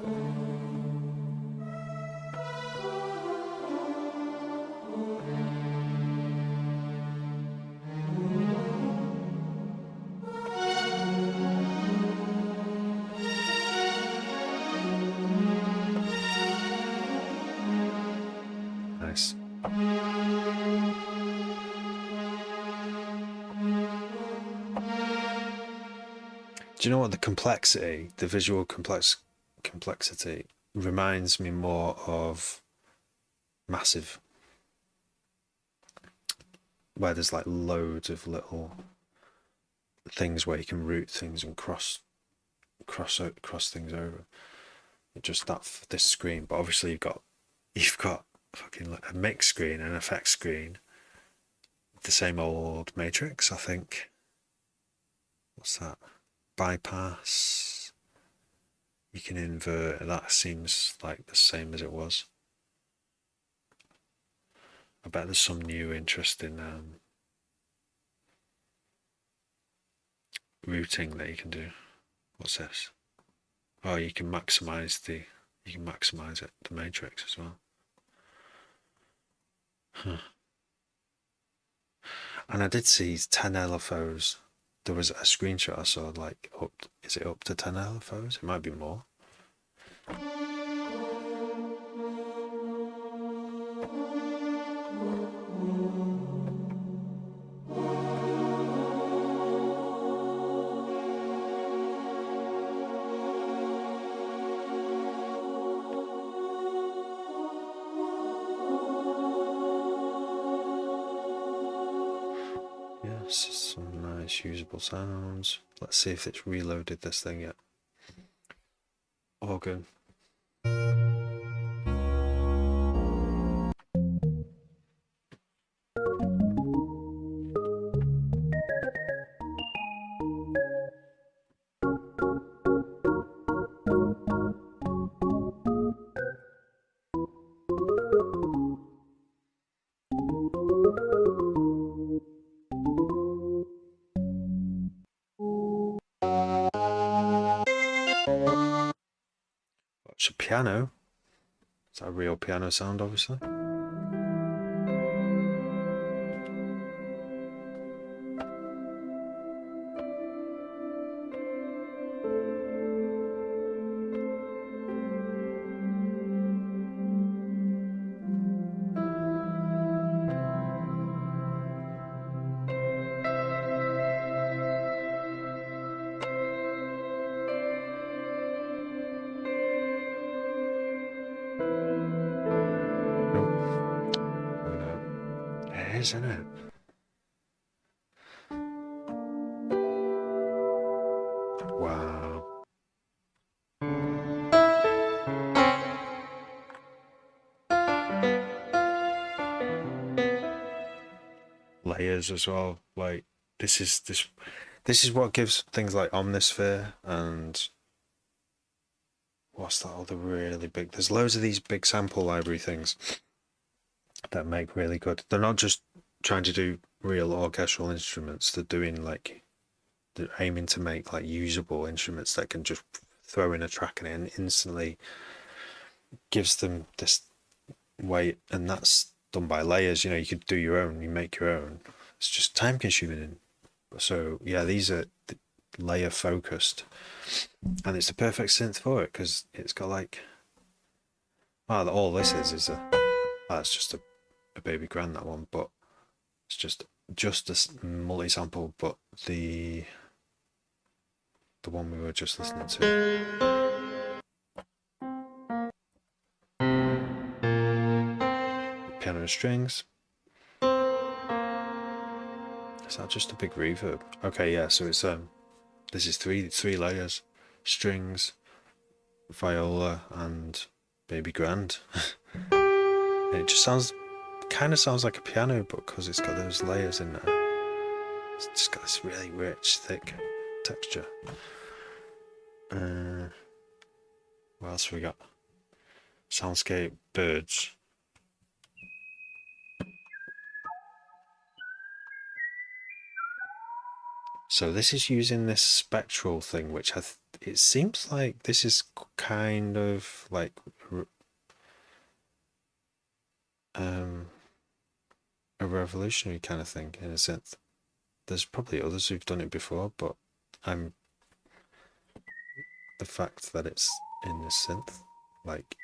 Nice. Do you know what the visual complexity reminds me more of Massive, where there's like loads of little things where you can route things and cross things over. Just this screen, but obviously you've got fucking like a mix screen and an effects screen. The same old Matrix, I think. What's that? Bypass. You can invert. That seems like the same as it was. I bet there's some new interesting routing that you can do. What's this? Oh, you can maximize the Matrix as well. Huh. And I did see 10 LFOs. There was a screenshot I saw, like, is it up to 10 LFOs? It might be more. Some nice usable sounds. Let's see if it's reloaded this thing yet. Organ. It's a piano. Is that a real piano sound, obviously? Isn't it? Wow. Layers as well. Like this is what gives things like Omnisphere and what's that other really big? There's loads of these big sample library things that make really good. They're not just trying to do real orchestral instruments. They're aiming to make like usable instruments that can just throw in a track and instantly gives them this weight, and that's done by layers. You could do your own, you make your own. It's just time consuming. So yeah, these are layer focused, and it's the perfect synth for it because it's got like, all this is that's just a baby grand, that one, but it's just a multi-sample, but the one we were just listening to, piano and strings. Is that just a big reverb? Okay, yeah. So it's this is three layers: strings, viola, and baby grand. And it just kind of sounds like a piano, but because it's got those layers in there, it's just got this really rich, thick texture. What else have we got? Soundscape, birds. So this is using this spectral thing, which it seems like this is kind of like a revolutionary kind of thing in a sense. There's probably others who've done it before, but the fact that it's in this synth, like,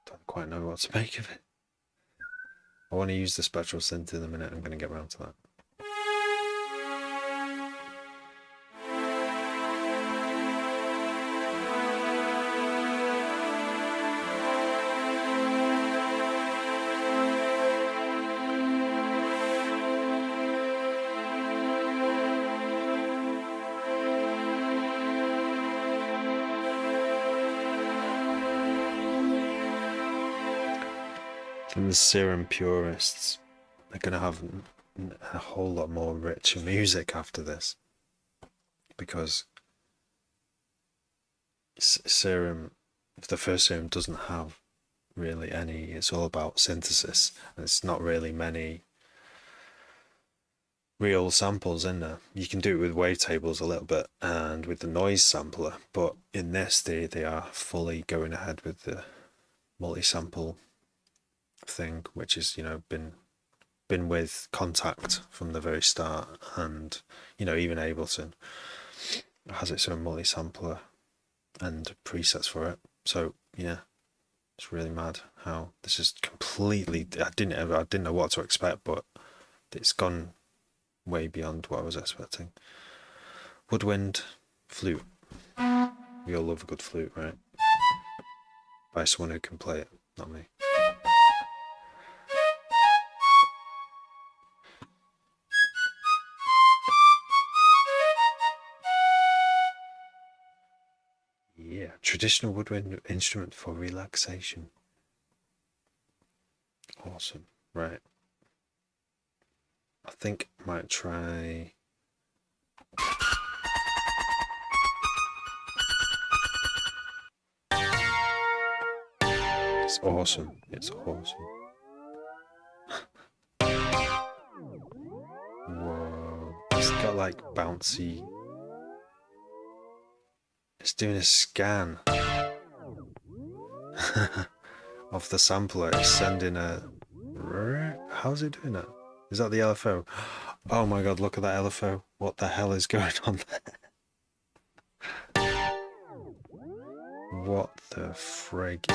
don't quite know what to make of it. I want to use the spectral synth in a minute. I'm going to get around to that. And the Serum purists are going to have a whole lot more richer music after this, because Serum, the first Serum, doesn't have really any. It's all about synthesis, and it's not really many real samples in there. You can do it with wavetables a little bit and with the noise sampler, but in this they are fully going ahead with the multi-sample thing, which is been with Contact from the very start, and even Ableton has its own multi-sampler and presets for it. So yeah, it's really mad how this is completely. I didn't know what to expect, but it's gone way beyond what I was expecting. Woodwind, flute. We all love a good flute, right? By someone who can play it, not me. Traditional woodwind instrument for relaxation. Awesome. Right. I think I might try. It's awesome. It's awesome. Whoa. It's got like bouncy. It's doing a scan of the sampler. It's sending a. How's it doing that? Is that the LFO? Oh my god, look at that LFO. What the hell is going on there? What the frig?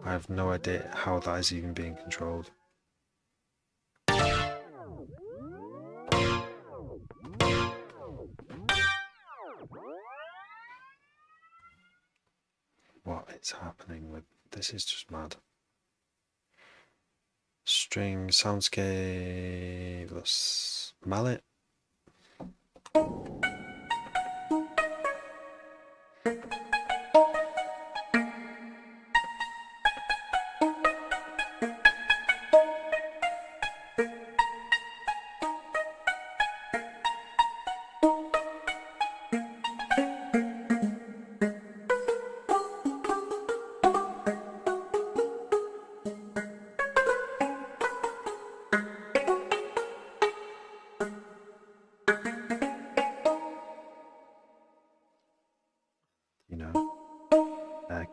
I have no idea how that is even being controlled. What is happening with this? Is just mad. String, soundscape, let's mallet.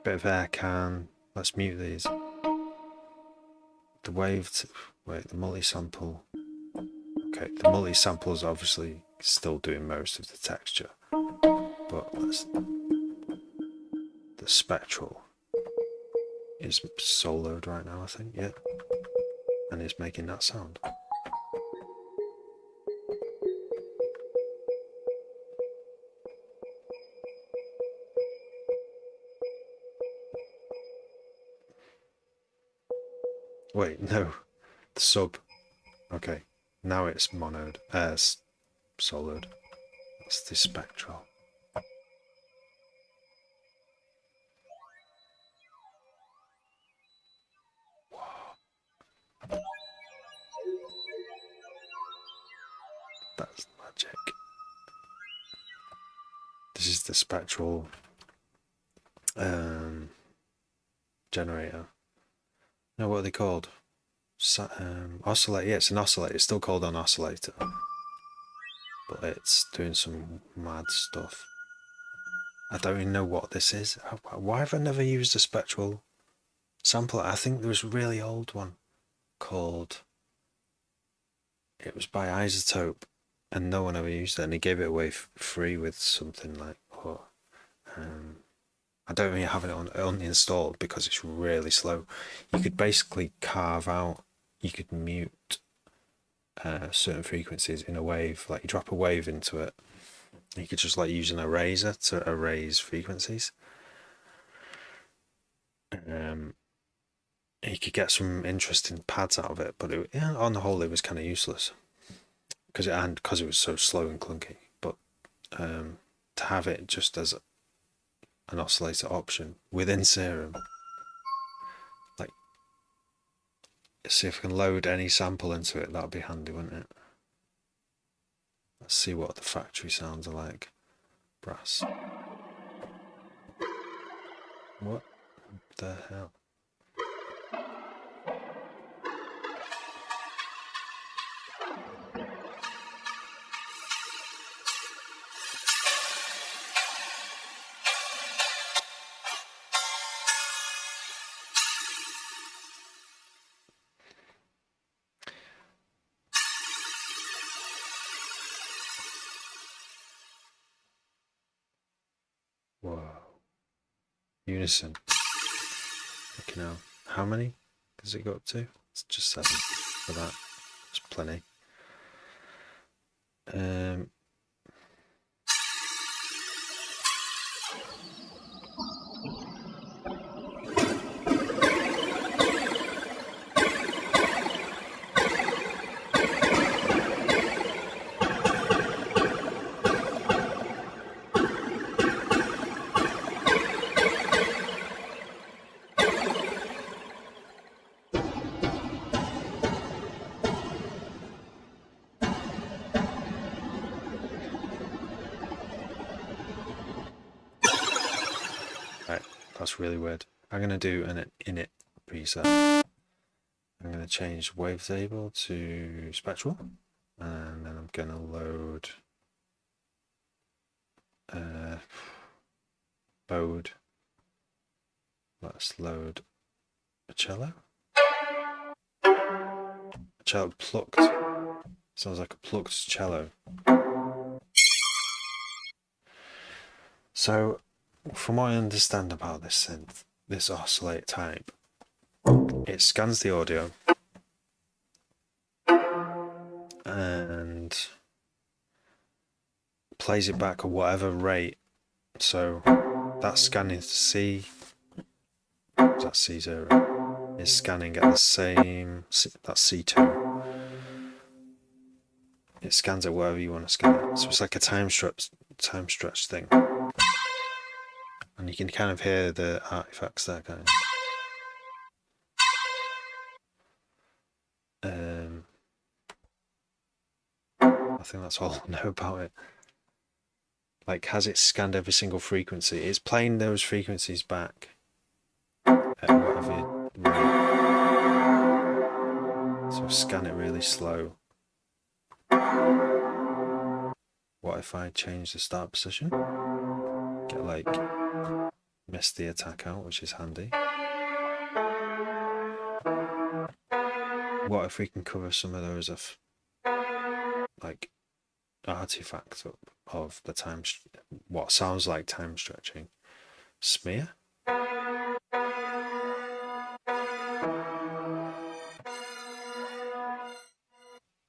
Bit of air can. Let's mute these. The wait, the multi-sample. Okay, the multi-sample is obviously still doing most of the texture, but the spectral is soloed right now, I think, yeah, and it's making that sound. Wait, no, the sub. Okay, now it's monoed, soloed. That's the spectral. Whoa. That's magic. This is the spectral generator. No, what are they called? Oscillator. Yeah, it's an oscillator. It's still called an oscillator, but it's doing some mad stuff. I don't even know what this is. Why have I never used a spectral sampler? I think there was a really old one called. It was by Isotope, and no one ever used it. And he gave it away free with something like, I don't really have it uninstalled because it's really slow. You could basically carve out, you could mute certain frequencies in a wave. Like you drop a wave into it, you could just like use an eraser to erase frequencies. You could get some interesting pads out of it, but on the whole, it was kind of useless because it was so slow and clunky. But to have it just as an oscillator option within Serum, like, see if I can load any sample into it. That'd be handy, wouldn't it? Let's see what the factory sounds are like. Brass. What the hell? Whoa. Unison. Okay, now, how many does it go up to? It's just 7 for that. It's plenty. That's really weird. I'm going to do an init preset. I'm going to change wavetable to spectral, and then I'm going to load bode. Let's load a cello. A cello plucked. Sounds like a plucked cello. So, from what I understand about this synth, this oscillate type, it scans the audio and plays it back at whatever rate. So that's scanning to C, that's C0, is scanning at the same, that's C2. It scans it wherever you want to scan it. So it's like a time stretch thing. And you can kind of hear the artifacts there, kind of. I think that's all I know about it. Like, has it scanned every single frequency? It's playing those frequencies back at whatever rate. So scan it really slow. What if I change the start position? Get like, miss the attack out, which is handy. What if we can cover some of those of like artifacts up of the time, what sounds like time stretching? Smear? I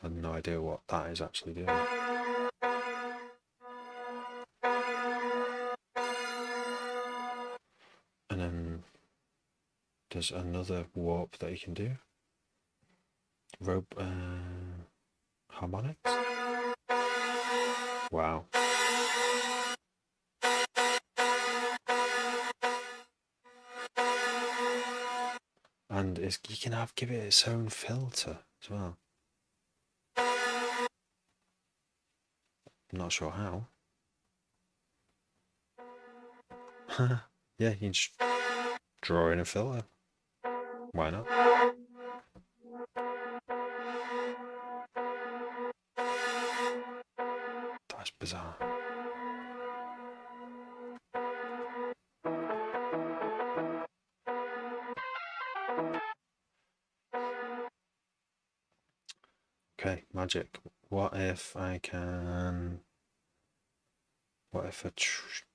have no idea what that is actually doing. And then there's another warp that you can do. Harmonics? Wow. And you can give it its own filter as well. I'm not sure how. Yeah, you can just draw in a filter. Why not? That's bizarre. Okay, magic. What if I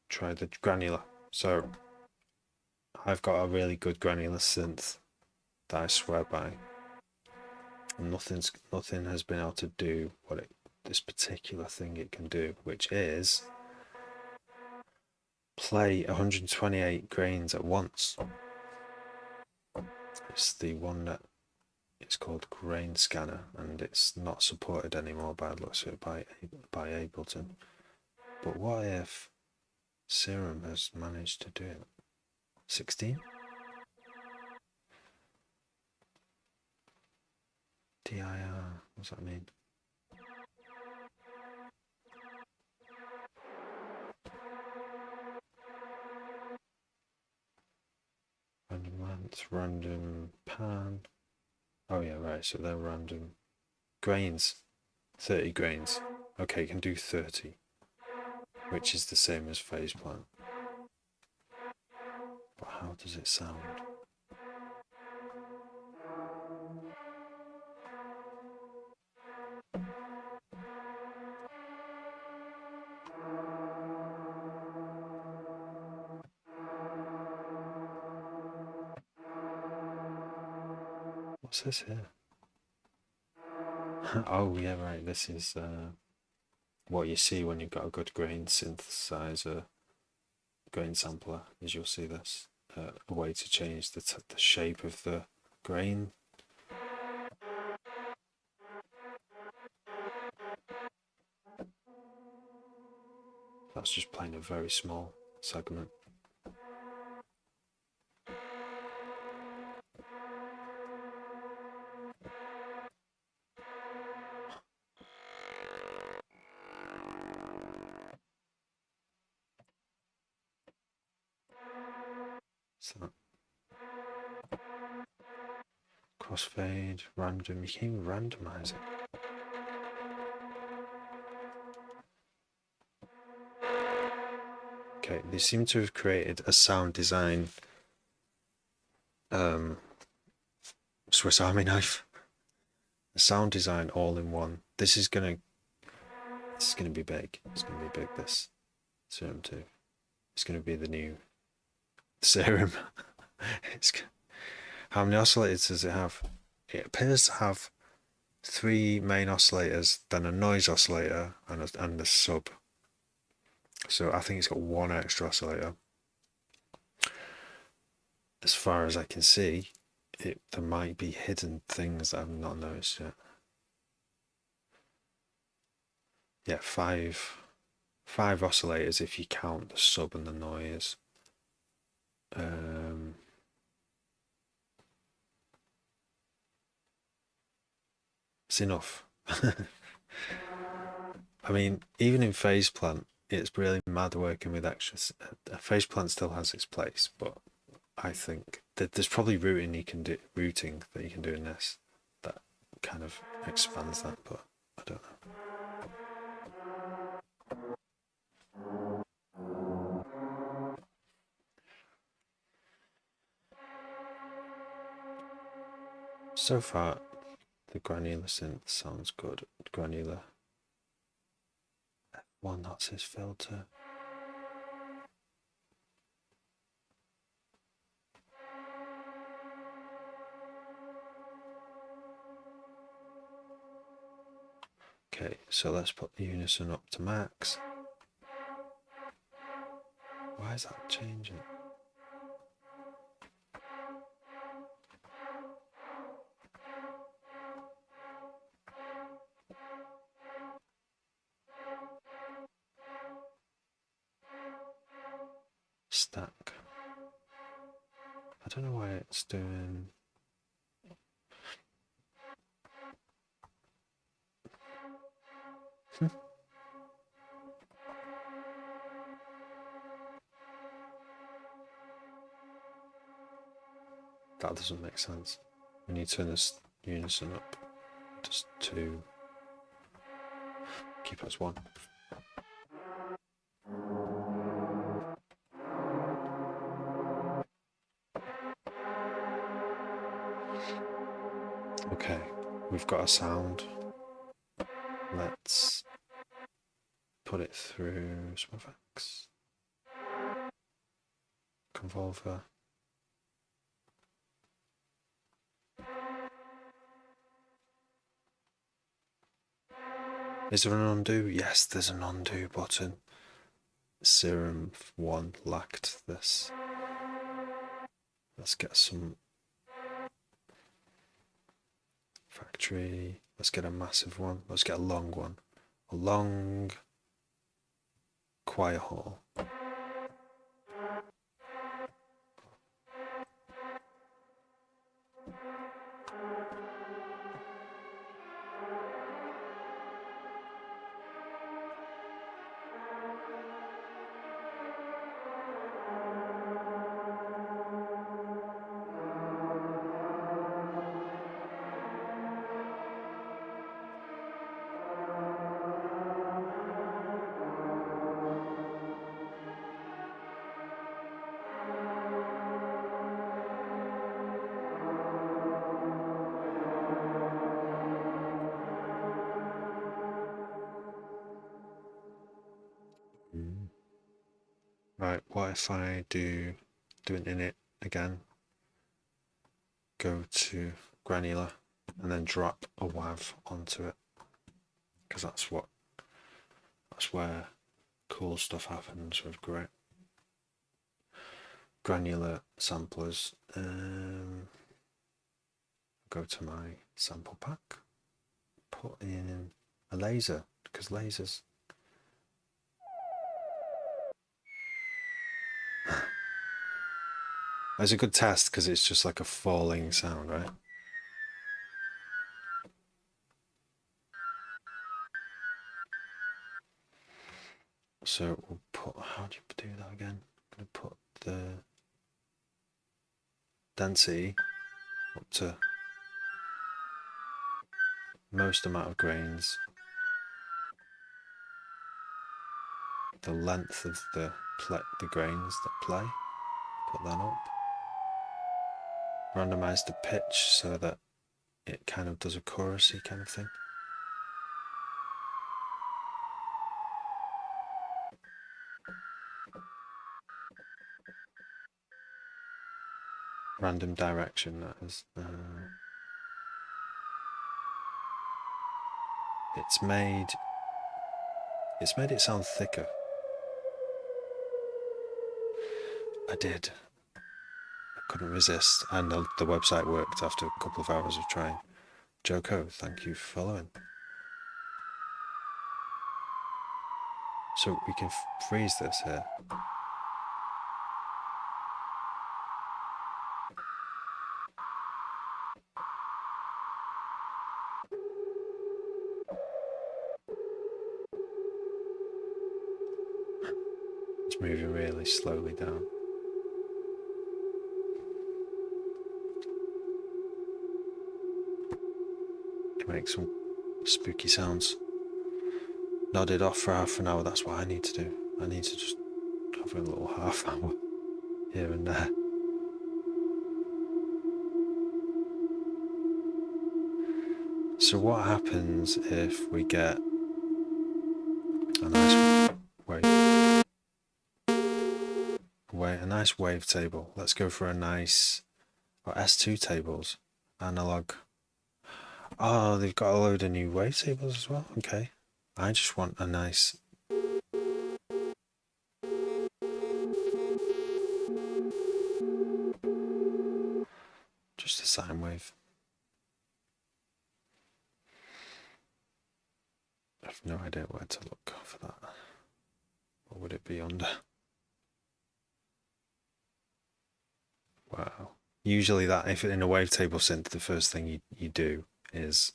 try the granular? So I've got a really good granular synth that I swear by. And nothing has been able to do what this particular thing it can do, which is play 128 grains at once. It's the one that it's called Grain Scanner, and it's not supported anymore by the looks of it by Ableton. But what if Serum has managed to do it? 16? DIR, what's that mean? Random length, random pan. Oh yeah, right, so they're random grains. 30 grains. Okay, you can do 30, which is the same as phase plan. But how does it sound? What's this here? Oh yeah, right, this is what you see when you've got a good grain synthesizer, grain sampler, is you'll see this. A way to change the shape of the grain. That's just playing a very small segment. So crossfade, random. You can even randomize it. Okay, they seem to have created a sound design Swiss Army knife. A sound design all in one. This is gonna be big. It's gonna be big, this Serum 2. It's gonna be the new Serum. How many oscillators does it have? It appears to have 3 main oscillators, then a noise oscillator and a sub. So I think it's got 1 extra oscillator. As far as I can see, there might be hidden things that I've not noticed yet. Yeah, five oscillators if you count the sub and the noise. It's enough. I mean, even in phase plant, it's really mad working with extras. A phase plant still has its place, but I think that there's probably routing that you can do in this that kind of expands that, but I don't know. So far, the granular synth sounds good. Granular F1, that's his filter. Okay, so let's put the unison up to max. Why is that changing? Stack. I don't know why it's doing. That doesn't make sense. We need to turn this unison up just to keep us 1. Okay, we've got a sound. Let's put it through some effects. Convolver. Is there an undo? Yes, there's an undo button. Serum 1 lacked this. Let's get some factory. Let's get a massive one. Let's get a long one. A long choir hall. Right, what if I do an init again, go to granular, and then drop a WAV onto it, because that's where cool stuff happens with granular samplers. Go to my sample pack, put in a laser, because lasers. It's a good test because it's just like a falling sound, right? So we'll put, how do you do that again? I'm going to put the density up to most amount of grains, the length of the grains that play, put that up, randomize the pitch so that it kind of does a chorusy kind of thing. Random direction, that is. It's made it sound thicker. I couldn't resist, and the website worked after a couple of hours of trying. Joko, thank you for following. So we can freeze this here. It's moving really slowly down. Can make some spooky sounds. Nodded off for half an hour, that's what I need to do. I need to just have a little half hour here and there. So what happens if we get a nice a nice wave table? Let's go for a nice S2 tables, analog. Oh, they've got a load of new wave tables as well. Okay, I just want a nice. Just a sine wave. I have no idea where to look for that. What would it be under? Wow. Usually that, if in a wavetable synth, the first thing you do is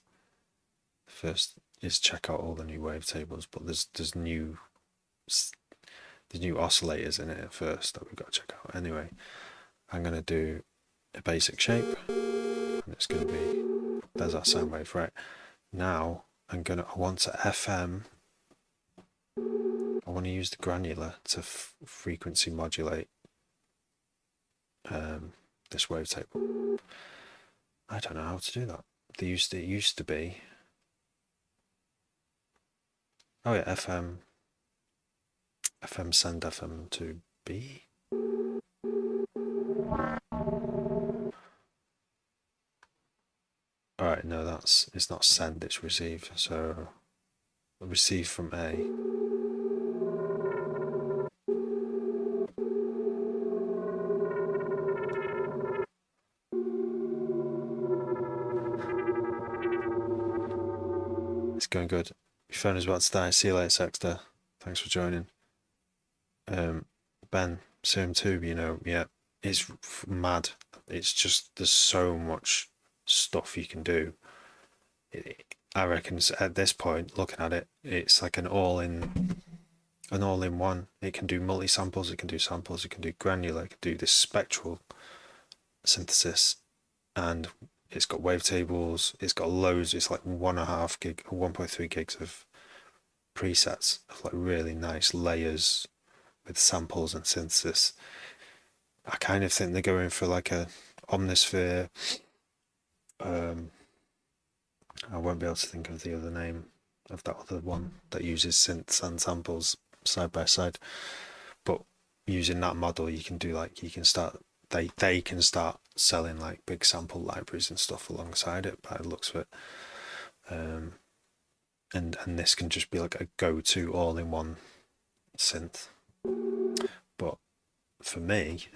check out all the new wavetables, but there's new oscillators in it at first that we've got to check out. Anyway, I'm going to do a basic shape, and it's going to be, there's our sound wave, right? Now I want to FM, I want to use the granular to frequency modulate this wavetable. I don't know how to do that. It used to be, oh yeah, FM send FM to B. Alright, no, it's not send, it's receive. So receive from A. It's going good. Your phone is about to die. See you later, Sexter. Thanks for joining. Ben, Serum 2, yeah, it's mad. It's just, there's so much stuff you can do. I reckon at this point, looking at it, it's like an all-in one. It can do multi-samples, it can do samples, it can do granular, it can do this spectral synthesis, and it's got wavetables, it's got loads, it's like 1.5 gig, 1.3 gigs of presets of like really nice layers with samples and synthesis. I kind of think they're going for like a Omnisphere. I won't be able to think of the other name of that other one that uses synths and samples side by side. But using that model, you can start they can start selling like big sample libraries and stuff alongside it by the looks of it. And this can just be like a go-to all-in-one synth. But for me,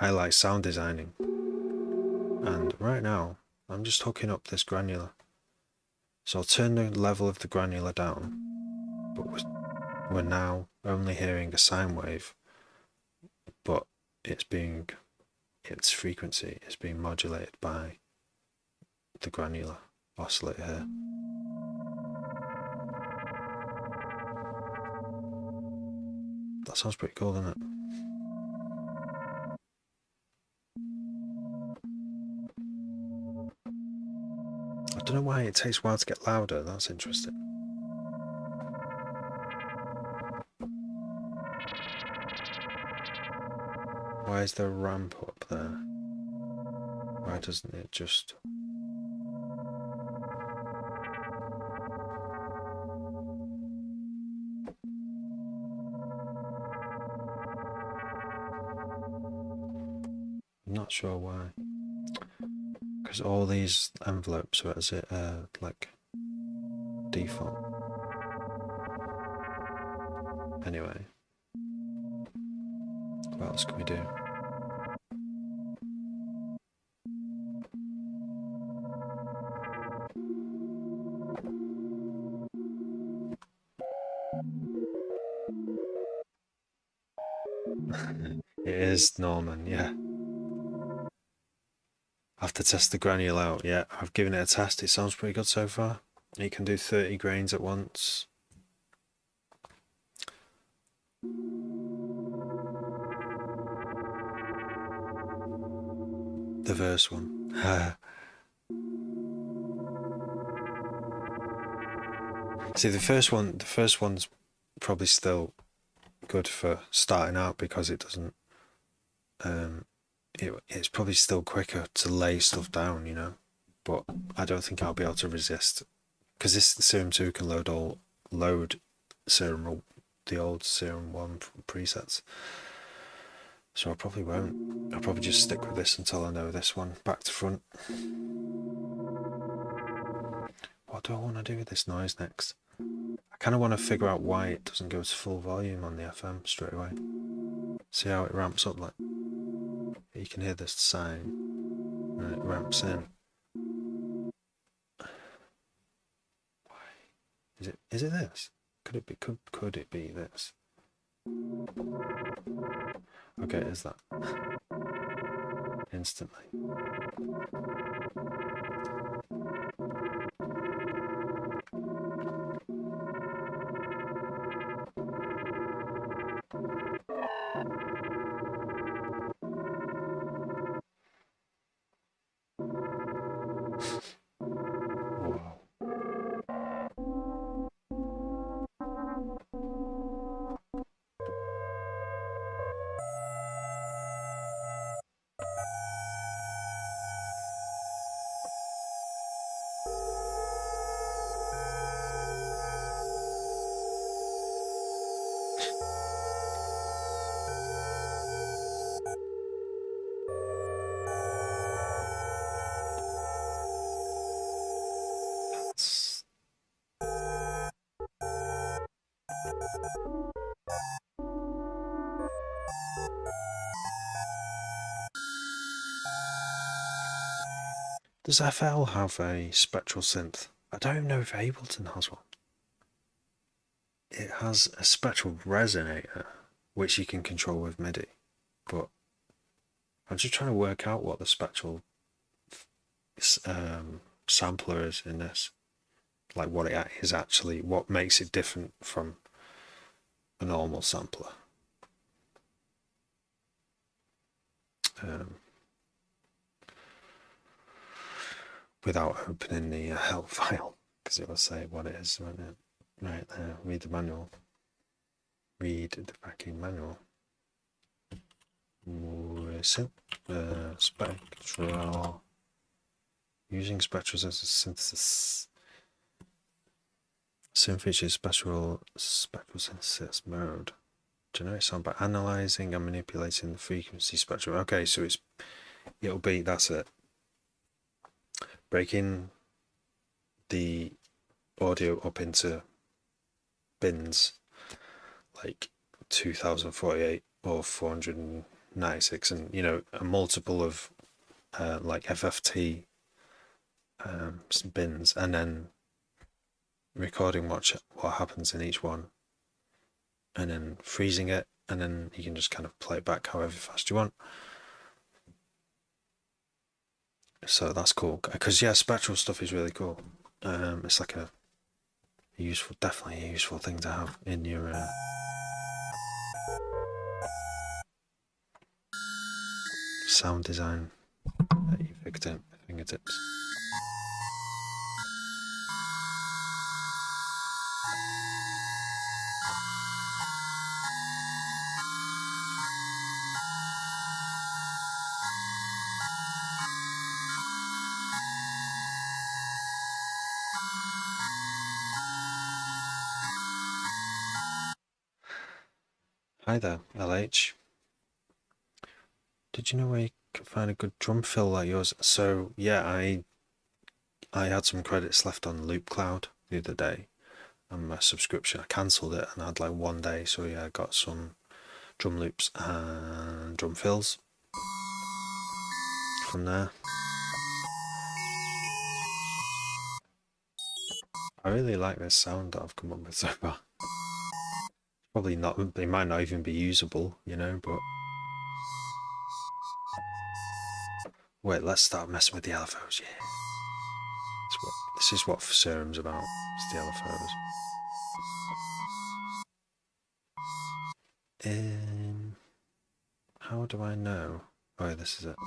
I like sound designing, and right now I'm just hooking up this granular. So I'll turn the level of the granular down, but we're now only hearing a sine wave, but its frequency is being modulated by the granular oscillator here. And That sounds pretty cool, doesn't it? I don't know why it takes a while to get louder. That's interesting. Why is there a ramp up there? Why doesn't it just... I'm not sure why. Because all these envelopes are as it like default. Anyway, what else can we do? It is Norman, yeah. I have to test the granule out. Yeah, I've given it a test. It sounds pretty good so far. You can do 30 grains at once. The verse one. See, the first one's probably still good for starting out because it doesn't. It's probably still quicker to lay stuff down, you know. But I don't think I'll be able to resist because this Serum 2 can load Serum, the old Serum 1 presets. So I probably won't. I'll probably just stick with this until I know this one back to front. What do I want to do with this noise next? I kind of want to figure out why it doesn't go to full volume on the FM straight away. See how it ramps up, like you can hear this sound. Right, it ramps in. Why? Is it this? Could it be this? Okay, it is that. Instantly. Wow. Does FL have a spectral synth? I don't even know if Ableton has one. It has a spectral resonator, which you can control with MIDI, but I'm just trying to work out what the spectral sampler is in this, like what it is actually, what makes it different from a normal sampler. Without opening the help file, because it will say what it is, won't it? Right there, read the manual. Read the fucking manual. Spectral. Using spectrals as a synthesis. Some features spectral synthesis mode. Generate sound by analyzing and manipulating the frequency spectrum. Okay, so that's it. Breaking the audio up into bins like 2048 or 496, and you know, a multiple of like FFT bins, and then recording what happens in each one, and then freezing it, and then you can just kind of play it back however fast you want. So that's cool, because yeah, spectral stuff is really cool. It's like definitely a useful thing to have in your sound design at your fingertips. Hi there, LH. Did you know where you can find a good drum fill like yours? So yeah, I had some credits left on Loop Cloud the other day, and my subscription I cancelled it, and I had like 1 day, so yeah, I got some drum loops and drum fills from there. I really like this sound that I've come up with so far. Probably not, they might not even be usable, you know, but wait, let's start messing with the LFOs, yeah. This is what Serum's about, it's the LFOs. How do I know? Oh, yeah, this is it.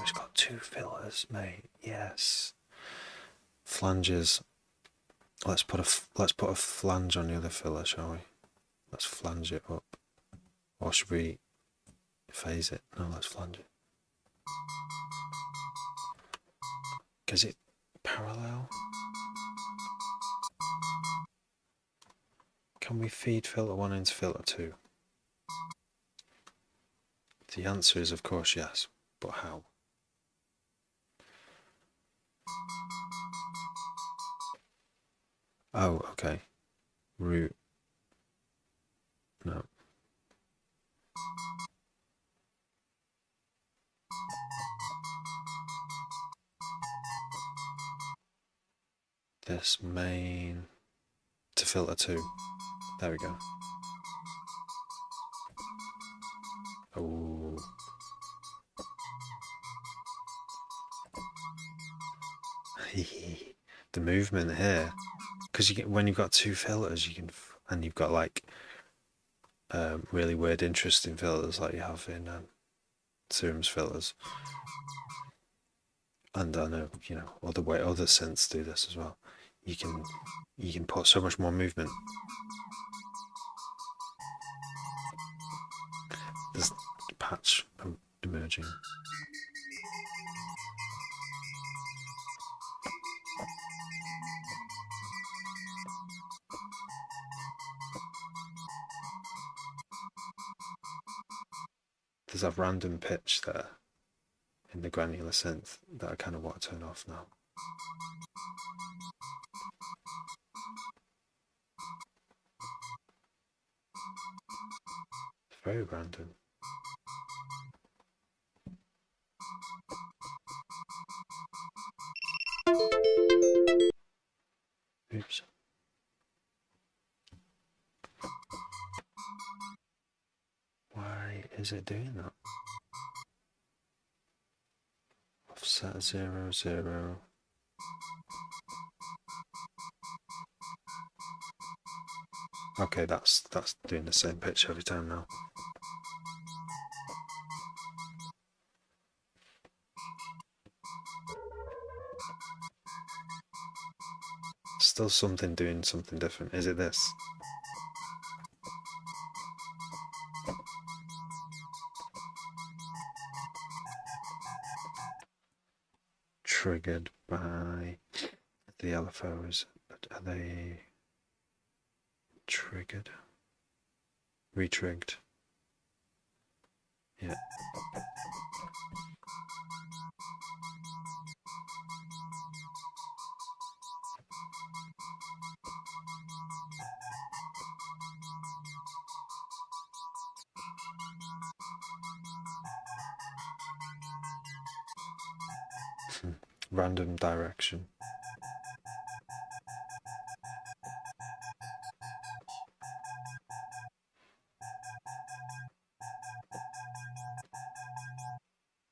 It's got 2 fillers, mate. Yes. Flanges. Let's put a flange on the other filler, shall we? Let's flange it up. Or should we phase it? No, let's flange it. Is it parallel? Can we feed filter 1 into filter 2? The answer is of course yes, but how? Oh, okay. Root. No. This main to filter 2. There we go. Oh. The movement here, because when you've got 2 filters, you can, and you've got like really weird, interesting filters like you have in Serum's filters, and I know other synths do this as well. You can put so much more movement. There's a patch emerging. There's a random pitch there in the granular synth that I kind of want to turn off now. It's very random. Oops. Why is it doing that? Offset 0, 0. Okay, that's doing the same pitch every time now. Still something doing something different. Is it this? Triggered by the LFOs. Are they triggered? Retrigged. Yeah. Random direction.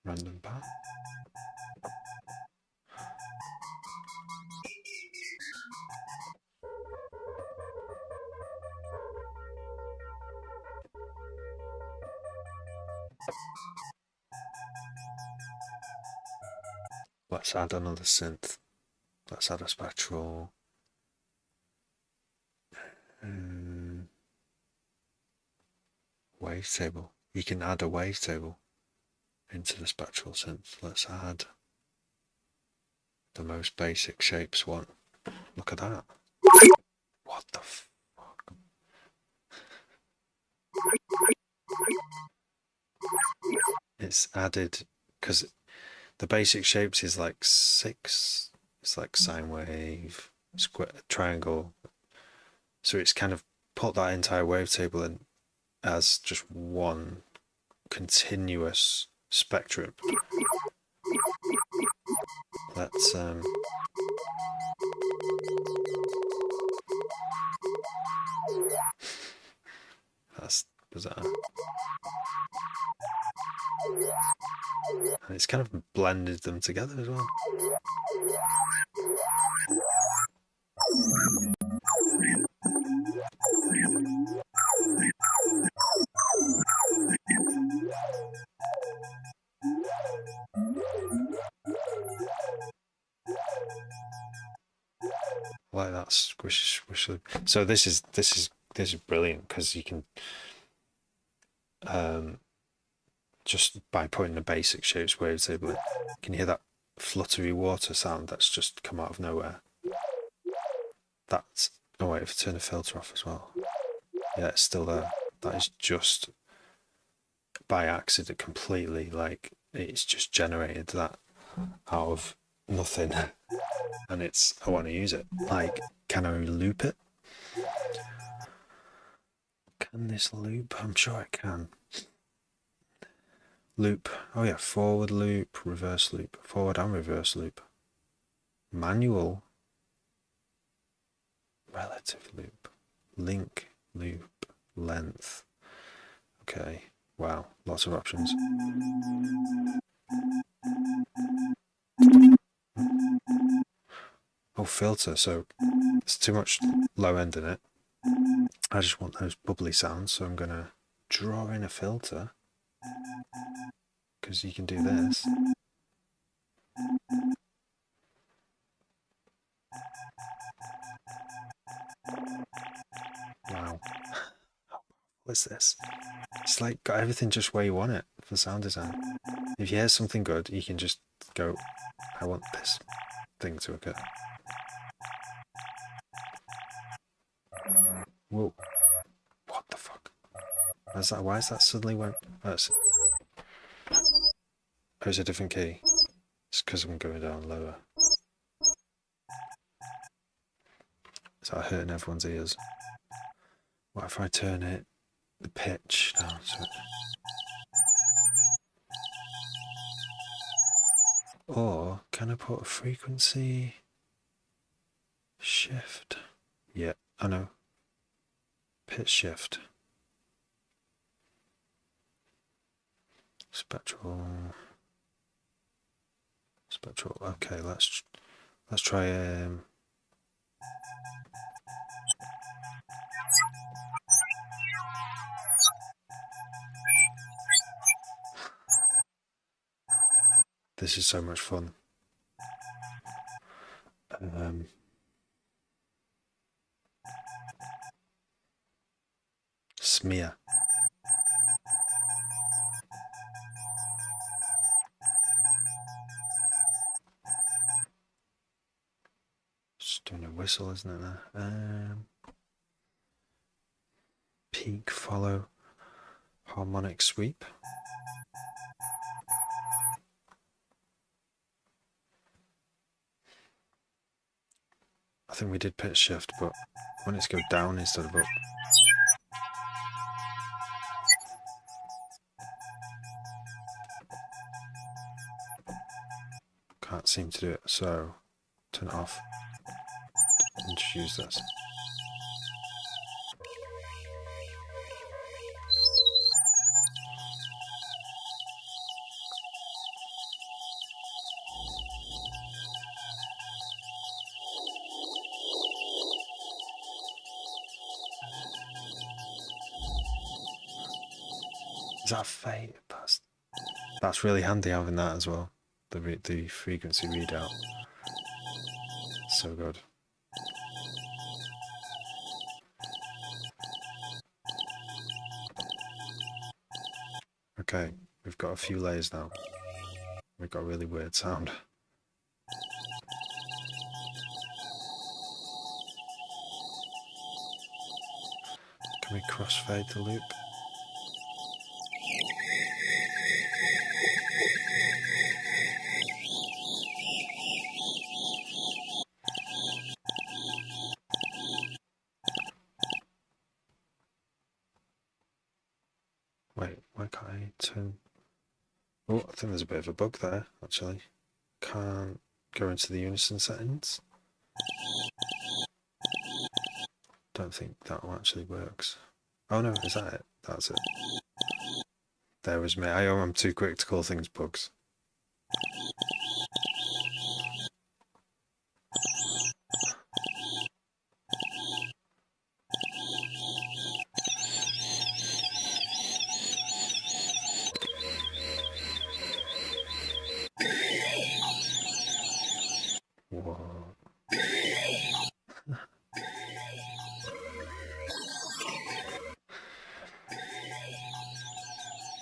Random path. Let's add another synth. Let's add a spectral. Wavetable. You can add a wavetable into the spectral synth. Let's add the most basic shapes one. Look at that. What the fuck? It's added because the basic shapes is like 6. It's like sine wave, square, triangle. So it's kind of put that entire wavetable in as just one continuous spectrum. Let's that's bizarre. And it's kind of blended them together as well. Like that squish loop. So this is brilliant because you can just by putting the basic shapes wavetable, you can hear that fluttery water sound that's just come out of nowhere. That's oh wait, if I turn the filter off as well. Yeah, it's still there. That is just by accident completely, like it's just generated that out of nothing. And it's I want to use it. Like, can I loop it? Can this loop? I'm sure it can. Loop. Oh yeah, forward loop, reverse loop, forward and reverse loop. Manual. Relative loop. Link loop. Length. Okay. Wow. Lots of options. Oh, filter. So there's too much low end in it. I just want those bubbly sounds, so I'm going to draw in a filter. Because you can do this. Wow. What's this? It's like got everything just where you want it for sound design. If you hear something good, you can just go, I want this thing to occur. Whoa. What the fuck? Why is that suddenly went? Oh, it's a different key. It's because I'm going down lower. Is that hurting everyone's ears? What if I turn it, the pitch down? Or can I put a frequency shift? Yeah, I know. Pitch shift. Spectral. Okay, let's try this is so much fun. Smear. Just doing a whistle, isn't it there? Peak, follow, harmonic sweep. I think we did pitch shift, but when it's go down instead of up. Can't seem to do it, so turn it off. And just use this. Is that fate? That's really handy having that as well. The frequency readout. So good. Okay, we've got a few layers now. We've got a really weird sound. Can we crossfade the loop? Wait, why can't I turn... Oh, I think there's a bit of a bug there, actually. Can't go into the unison settings. Don't think that actually works. Oh no, is that it? That's it. There was me. I'm too quick to call things bugs. Whoa.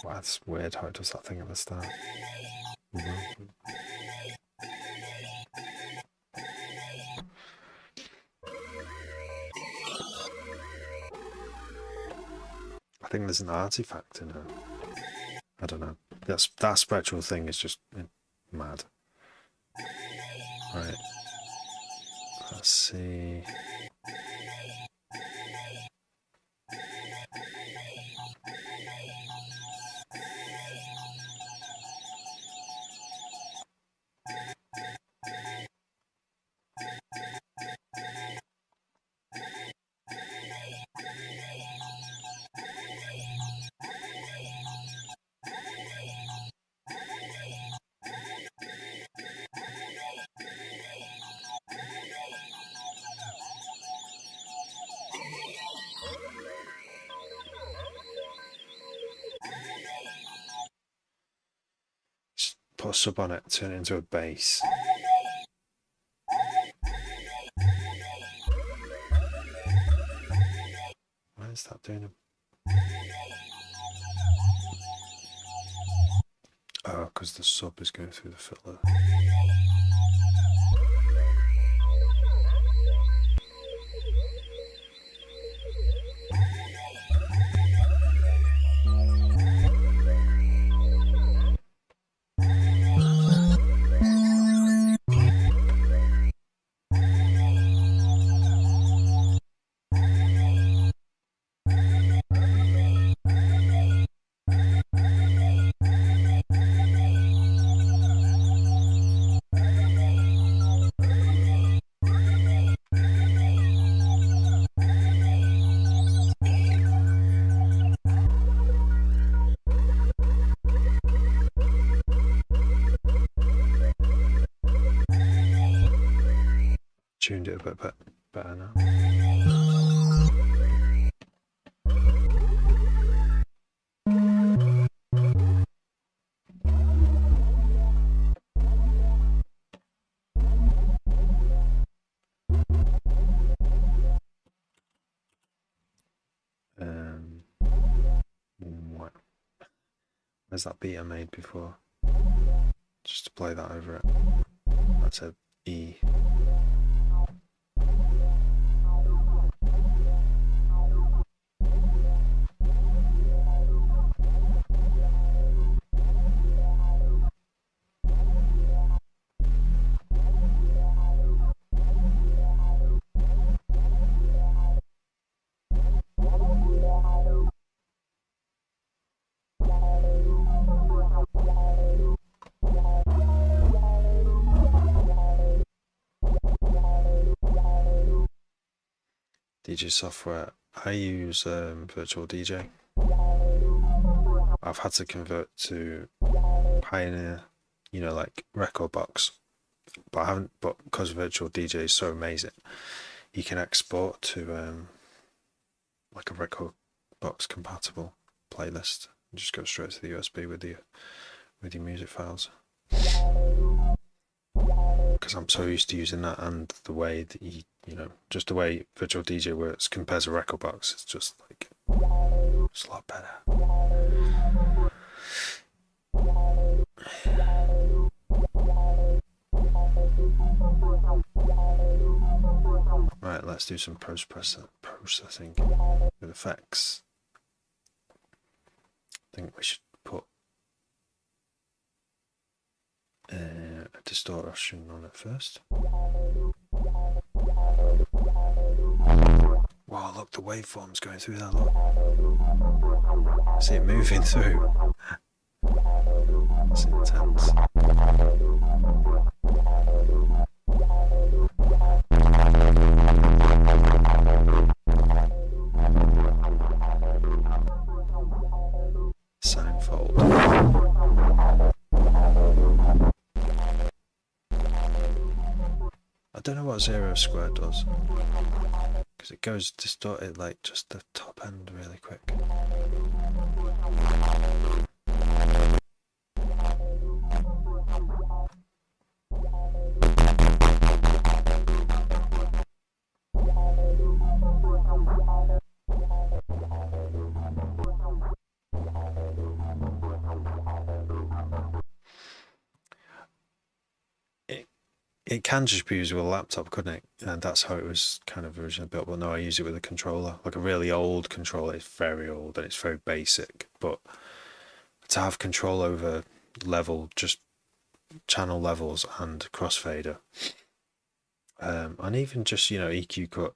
Wow, that's weird how it does that thing at the start. I think there's an artifact in her. I don't know. That spectral thing is just mad. Right. Let's see. Put a sub on it, turn it into a bass. Why is that doing a... Oh, because the sub is going through the filter. Tuned it a bit better now. Where's that beat I made before? Just to play that over it. That's a E. DJ software. I use Virtual DJ. I've had to convert to Pioneer, like Record Box, but I haven't. But because Virtual DJ is so amazing, you can export to like a Record Box compatible playlist, You just go straight to the USB with your music files. Because I'm so used to using that, and the way that you know, just the way Virtual DJ works compared to Rekordbox, it's just like it's a lot better. Right, let's do some processing with effects. I think we should put a distortion on it first. Wow, look, the waveform's going through that, look. See it moving through. It's intense. Signfold. I don't know what 0 squared does, because it goes distorted like just the top end really quick. It can just be used with a laptop, couldn't it? And that's how it was kind of originally built. But no, I use it with a controller, like a really old controller. It's very old and it's very basic. But to have control over just channel levels and crossfader, and even just, you know, EQ cut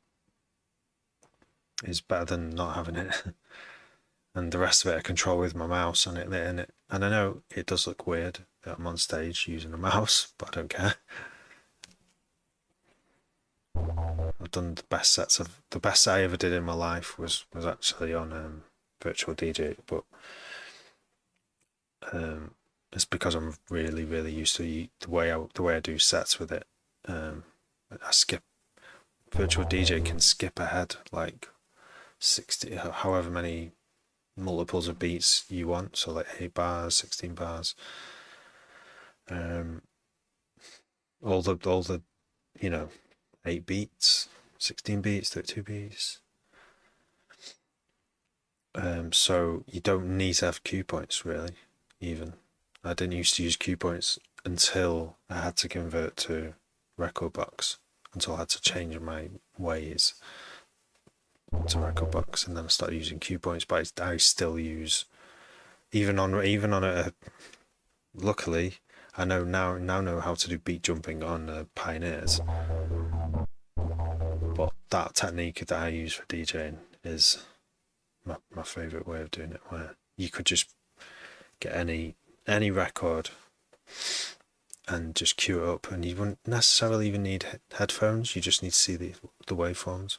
is better than not having it. And the rest of it I control with my mouse and it. And I know it does look weird that I'm on stage using a mouse, but I don't care. I've done the best set I ever did in my life was actually on Virtual DJ, but it's because I'm really used to the way I do sets with it. I skip. Virtual DJ can skip ahead like 60, however many multiples of beats you want, so like 8 bars, 16 bars, all the you know, 8 beats, 16 beats, 32 beats. So you don't need to have cue points really, even. I didn't used to use cue points until I had to convert to Rekordbox, until I had to change my ways to Rekordbox, and then I started using cue points. But I still use, even on a, luckily I now know how to do beat jumping on Pioneers. But that technique that I use for DJing is my favourite way of doing it, where you could just get any record and just cue it up, and you wouldn't necessarily even need headphones. You just need to see the waveforms.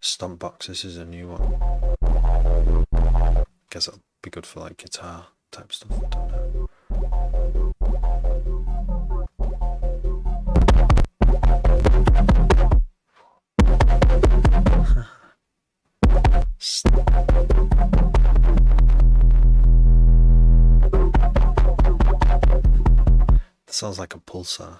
Stompbox, this is a new one. Guess that'll be good for like guitar type stuff, I don't know. That sounds like a pulsar.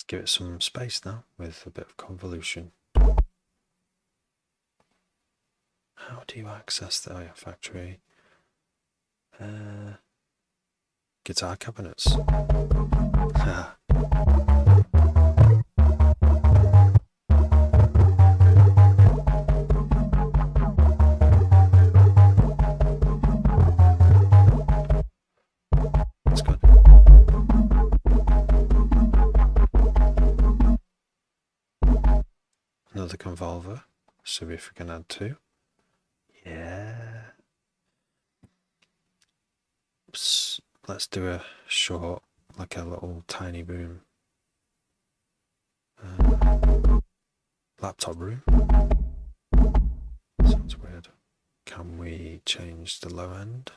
Give it some space now with a bit of convolution. How do you access the Factory? Guitar cabinets. That's good. Another convolver. So if we can add 2. Yeah. Let's do a short, like a little tiny room. Laptop room. Sounds weird. Can we change the low end?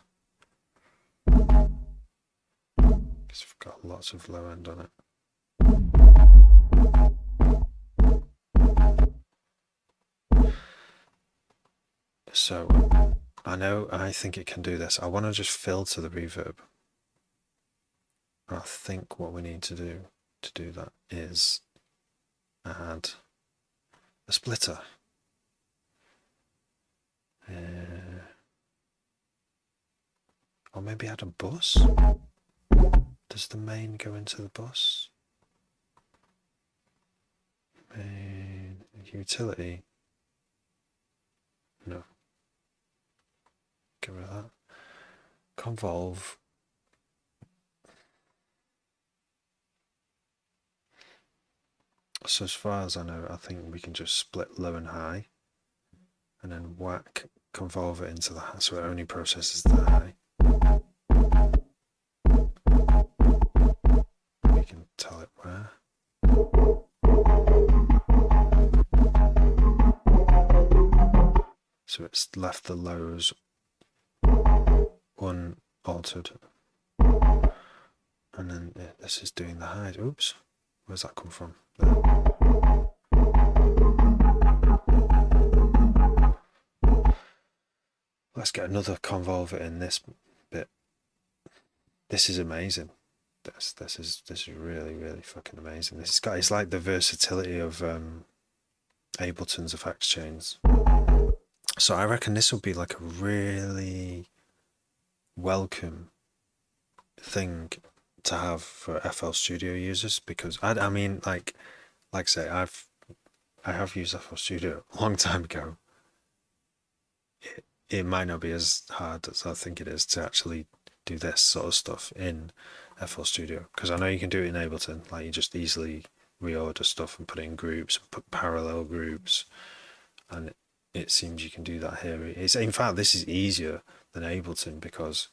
Because we've got lots of low end on it. So I think it can do this. I want to just filter the reverb. I think what we need to do that is add a splitter. Or maybe add a bus. Does the main go into the bus? Main utility. No. Get rid of that. Convolve. So as far as I know, I think we can just split low and high and then whack convolve it into the high, so it only processes the high. We can tell it where. So it's left the lows unaltered. And then this is doing the highs. Oops, where's that come from? There. Let's get another convolver in this bit. This is amazing. This is really, really fucking amazing. It's like the versatility of Ableton's effects chains. So I reckon this will be like a really welcome thing to have for FL Studio users, because I mean, like I say, I have used FL Studio a long time ago. It might not be as hard as I think it is to actually do this sort of stuff in FL Studio, because I know you can do it in Ableton. Like, you just easily reorder stuff and put it in groups, put parallel groups, and it seems you can do that here. In fact, this is easier than Ableton because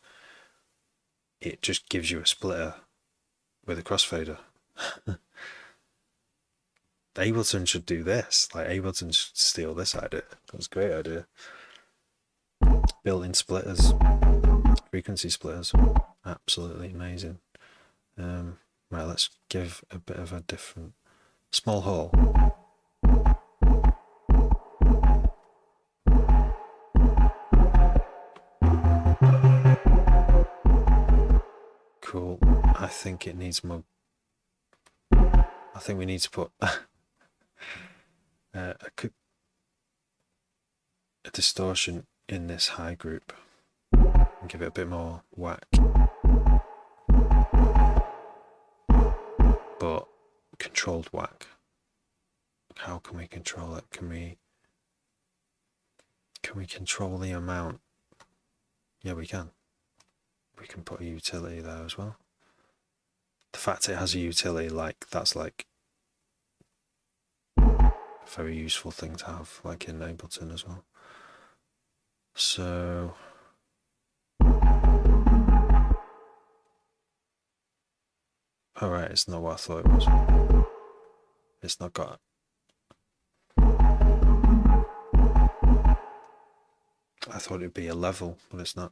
it just gives you a splitter with a crossfader. Ableton should do this. Like, Ableton should steal this idea. That's a great idea. Built-in splitters, frequency splitters, absolutely amazing. Right, let's give a bit of a different small hole. Cool. I think it needs more. I think we need to put a distortion in this high group and give it a bit more whack, but controlled whack. How can we control it? Can we control the amount? Yeah, we can. We can put a utility there as well. The fact it has a utility, like, that's like a very useful thing to have, like in Ableton as well. So alright, it's not what I thought it was. It's not got. I thought it'd be a level, but it's not.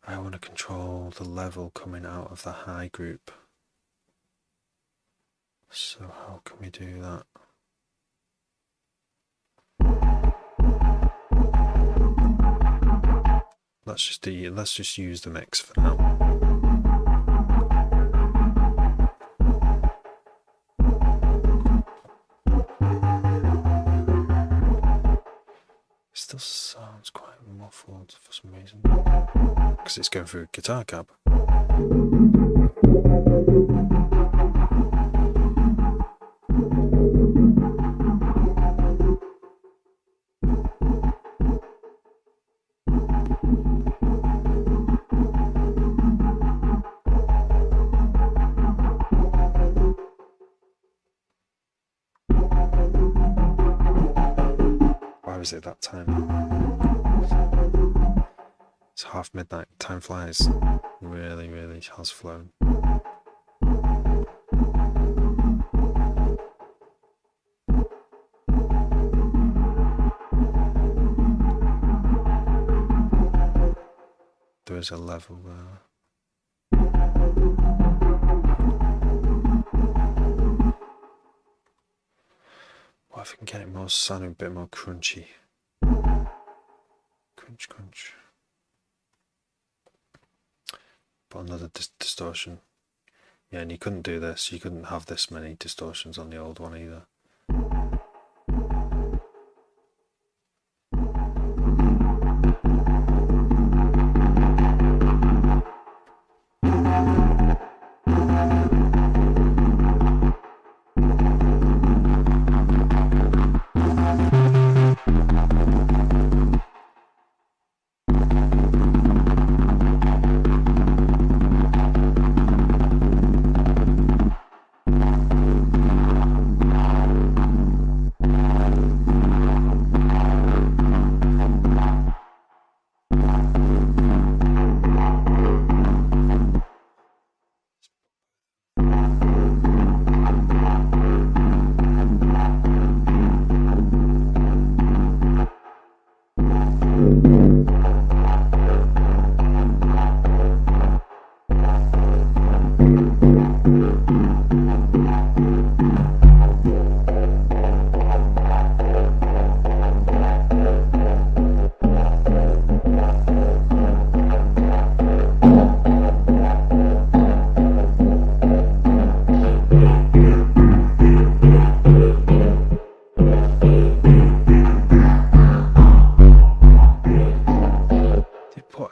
I want to control the level coming out of the high group. So how can we do that? Let's just use the mix for now. Still sounds quite muffled for some reason. Because it's going through a guitar cab. Why was it that time? It's midnight. Time flies. Really, really has flown. There is a level there. What if I can get it more sounding a bit more crunchy? Crunch, crunch. Put another distortion. Yeah, and you couldn't do this. You couldn't have this many distortions on the old one either.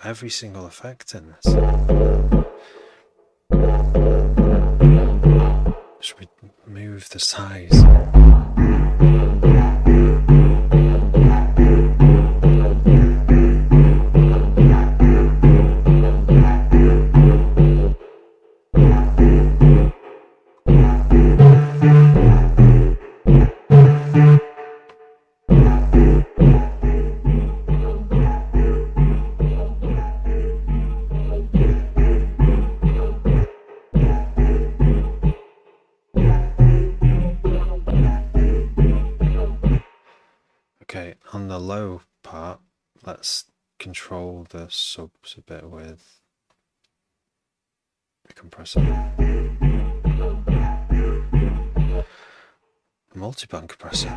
Every single effect in this. Should we move the size? Okay, on the low part, let's control the subs a bit with the compressor. A multi-band compressor.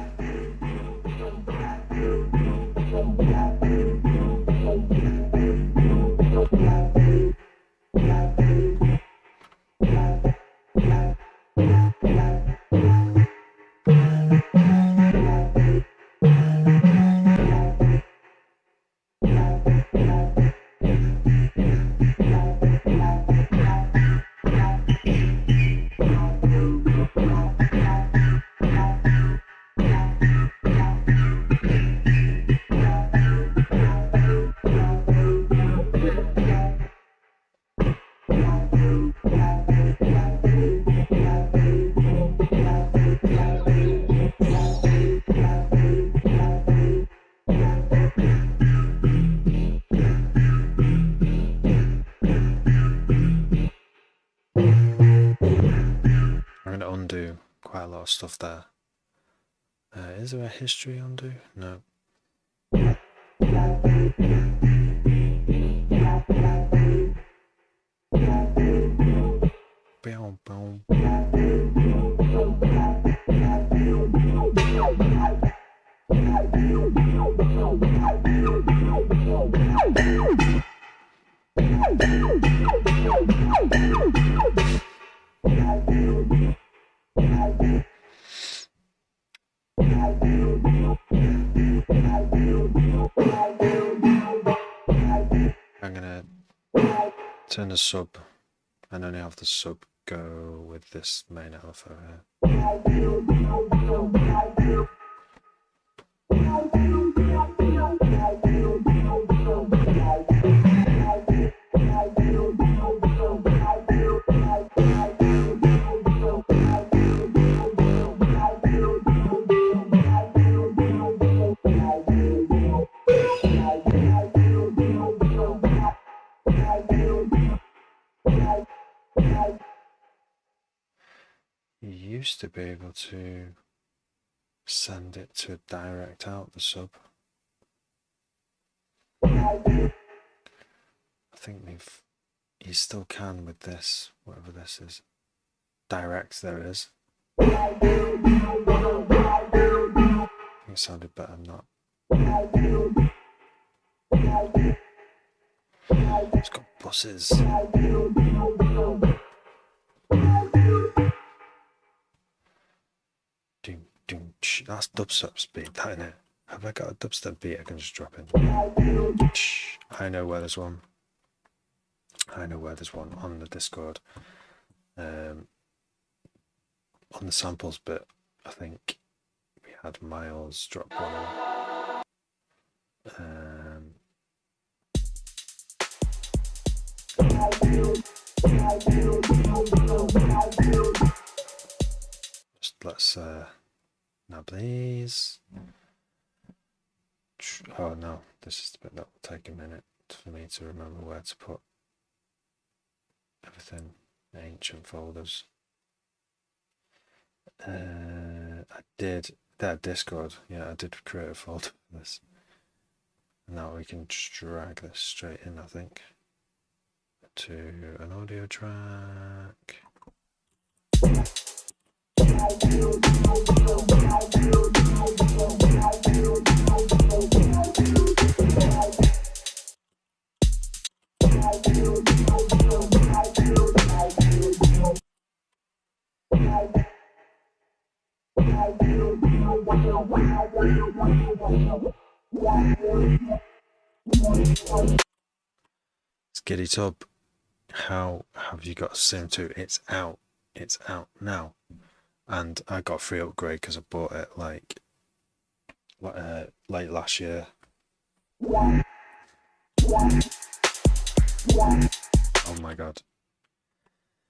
Undo quite a lot of stuff there. Is there a history undo? No. Boom, boom. Turn the sub and only have the sub go with this main LFO here. You used to be able to send it to direct out the sub. I think you still can with this, whatever this is. Direct, there it is. I think it sounded better than that. It's got buses. That's dubstep beat, that innit? Have I got a dubstep beat I can just drop in? I know where there's one. I know where there's one on the Discord. On the samples bit, I think we had Miles drop one. Just let's now please. Oh no, this is the bit that will take a minute for me to remember where to put everything. Ancient folders. I did that Discord. Yeah, I did create a folder for this. Now we can just drag this straight in, I think, to an audio track. Skitty Tub, how have you got Sim 2? It's out. It's out now. And I got a free upgrade because I bought it like late last year. Oh my god.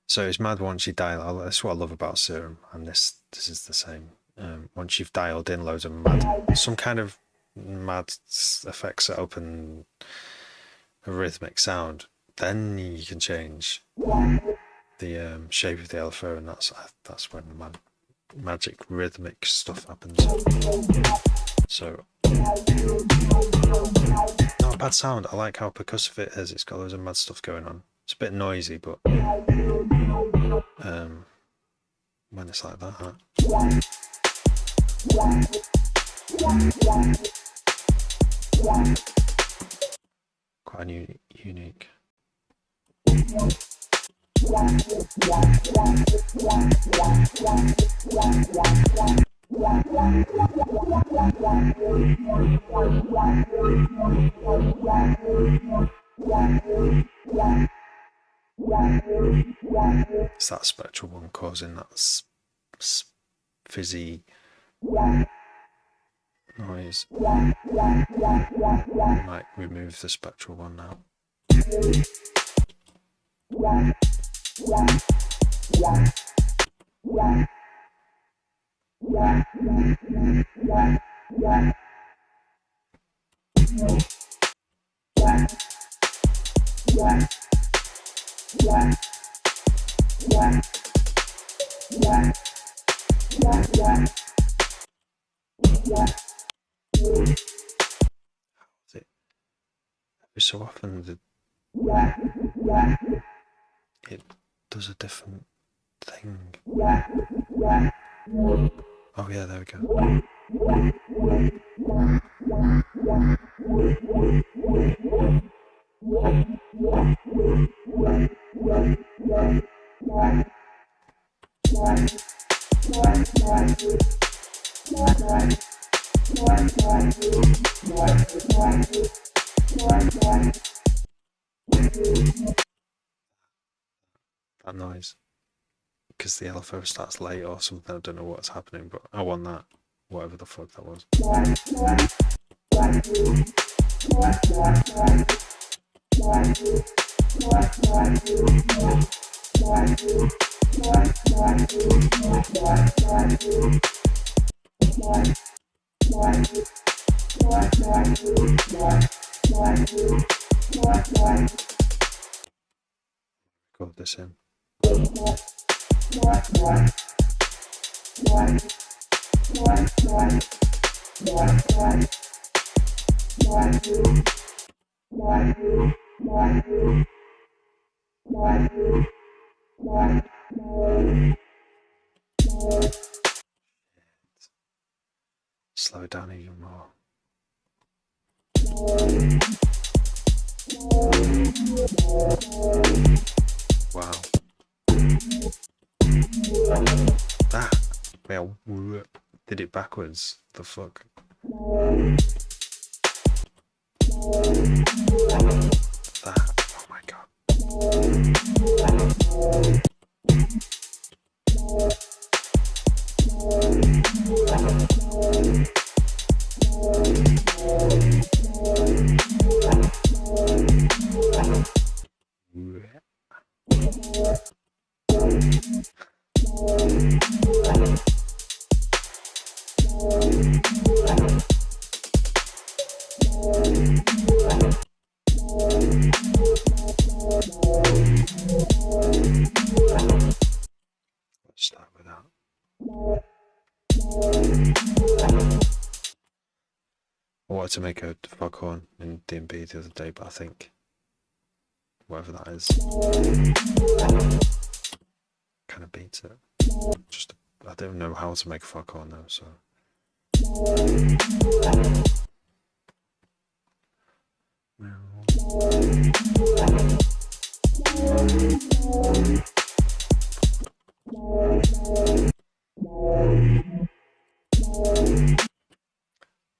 So it's mad once you dial. That's what I love about Serum, and this is the same. Once you've dialed in loads of some kind of mad effect setup and a rhythmic sound, then you can change the shape of the LFO, and that's when magic rhythmic stuff happens. So not a bad sound. I like how percussive it is. It's got loads of mad stuff going on. It's a bit noisy, but when it's like that, quite unique. It's that spectral one causing that fizzy noise. I might remove the spectral one now. Every so often it does a different thing. Oh yeah, there we go. that noise. Because the LFO starts late or something, I don't know what's happening, but I want that. Whatever the fuck that was. Record this in. Slow it down even more. Wow. That. Well, did it backwards. The fuck. That. Oh my god. Let's start with that. I wanted to make a foghorn in D&B the other day, but I think whatever that is kind of beats it. Just I don't know how to make a foghorn though, so.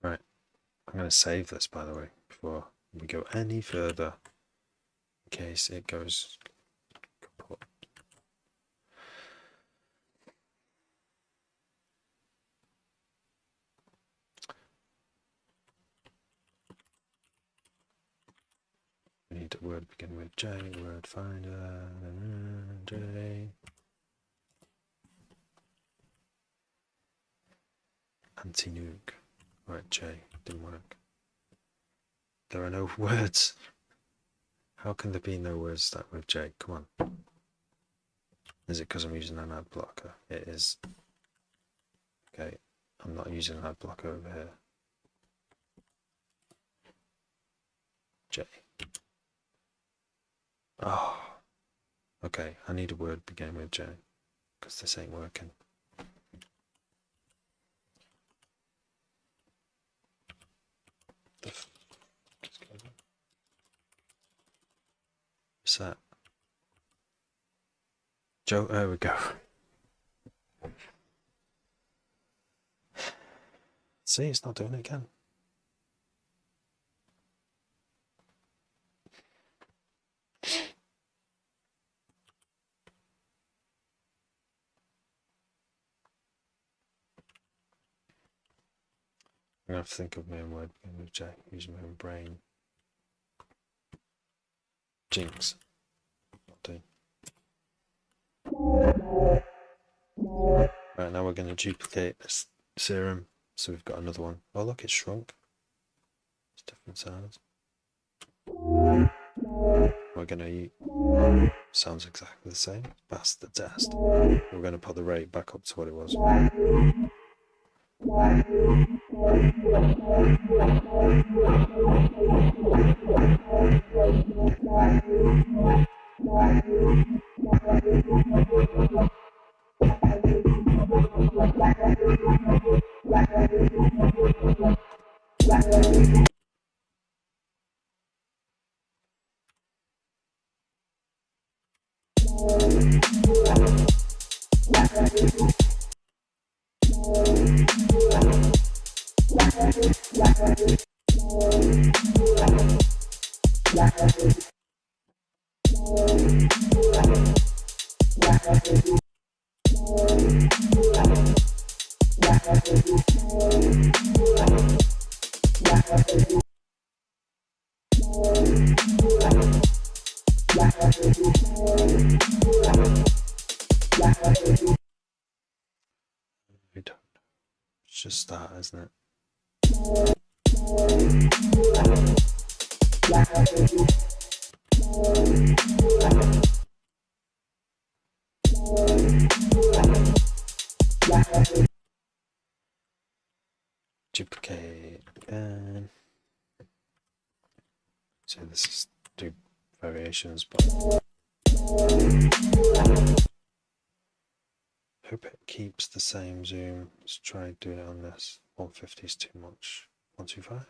Right, I'm going to save this by the way before we go any further in case it goes kaput. We need a word begin with J, word finder, J. Anti-nuke. Right, J, didn't work. There are no words. How can there be no words start with J? Come on. Is it because I'm using an ad blocker? It is. Okay, I'm not using an ad blocker over here. J. Oh. Okay, I need a word beginning with J. Because this ain't working. What's that? Joe, there we go. See, it's not doing it again. I'm going to have to think of my own word beginning with J, using my own brain. Jinx. Not doing. Right, now we're going to duplicate this serum. So we've got another one. Oh look, it's shrunk. It's different sounds. We're going to eat. Sounds exactly the same. Pass the test. We're going to put the rate back up to what it was. We don't. It's just that, isn't it? Duplicate again. So this is do variations, but hope it keeps the same zoom. Let's try doing it on this. 150 is too much. 125.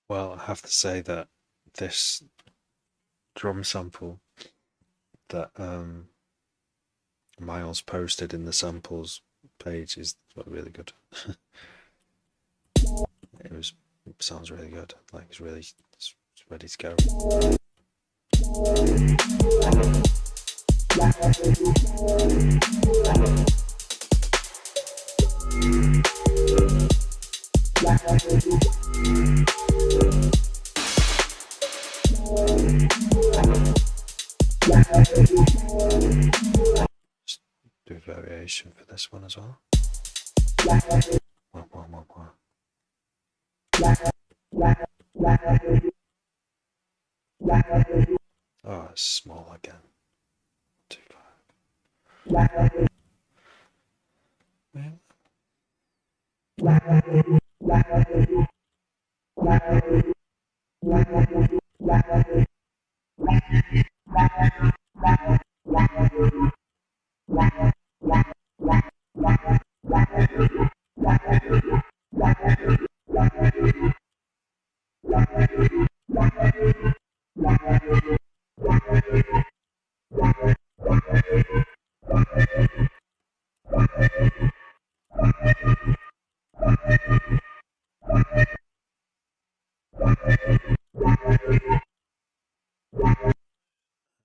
Well, I have to say that this drum sample that Miles posted in the samples page is really good. It sounds really good. Like it's ready to go. Just do a variation for this one as well. One. Oh, it's small again. 2.5.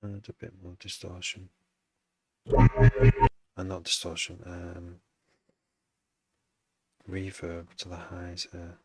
And a bit more distortion. And not distortion, reverb to the highs here.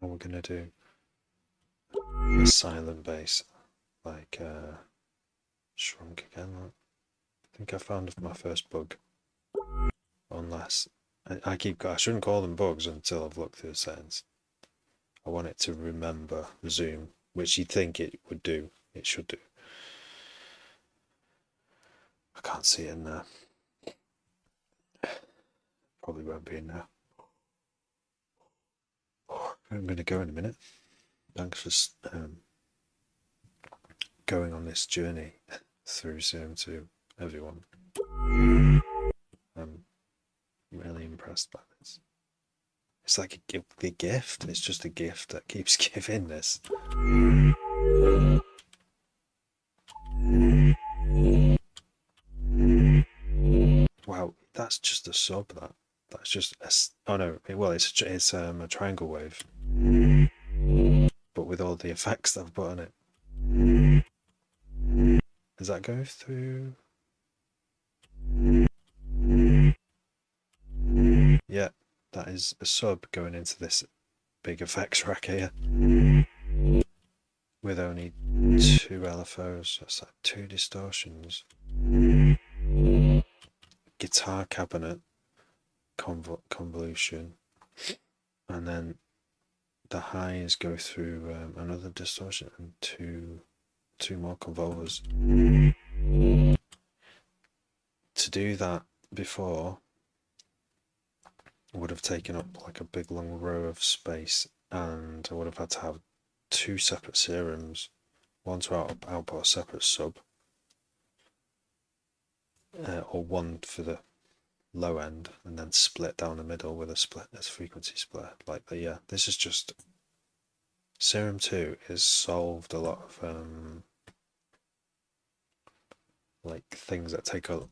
Now we're going to do a silent bass, like shrunk again. I think I found my first bug. Unless I shouldn't call them bugs until I've looked through the settings. I want it to remember the zoom, which you'd think it would do. It should do. I can't see it in there. Probably won't be in there. I'm going to go in a minute. Thanks for going on this journey through Serum 2, everyone. I'm really impressed by this. It's like a gift. It's just a gift that keeps giving this. Wow, that's just a sub. That's just a, oh no. Well, it's a triangle wave, but with all the effects that I've put on it. Does that go through? Yeah, that is a sub going into this big effects rack here with only 2 LFOs. That's like 2 distortions. Guitar cabinet convolution, and then the highs go through another distortion and two more convolvers. To do that before would have taken up like a big long row of space, and I would have had to have 2 separate serums, one to output a separate sub, or one for the low end, and then split down the middle with a frequency split. Like yeah, this is just Serum 2 has solved a lot of like things that take a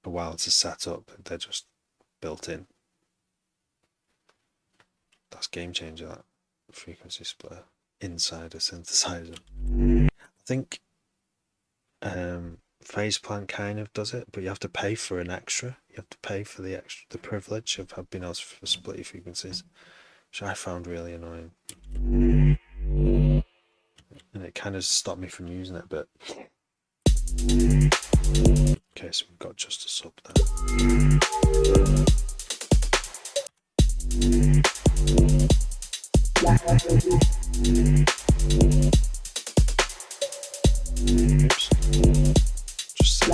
while to set up. They're just built in. That's game changer, that frequency splitter inside a synthesizer. I think Phase Plan kind of does it, but you have to pay for an extra. You have to pay for the privilege of being able to split your frequencies, which I found really annoying. And it kind of stopped me from using it a bit. Okay, so we've got just a sub there. Oops. Just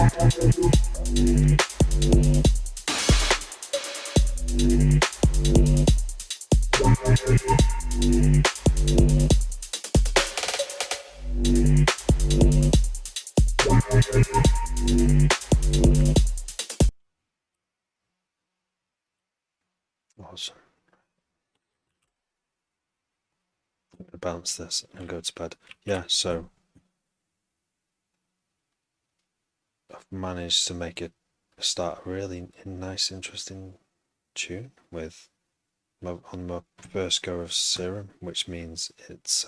awesome. I'm gonna balance this and go to bed. Yeah, so I've managed to make it start a really nice, interesting tune with on my first go of Serum, which means it's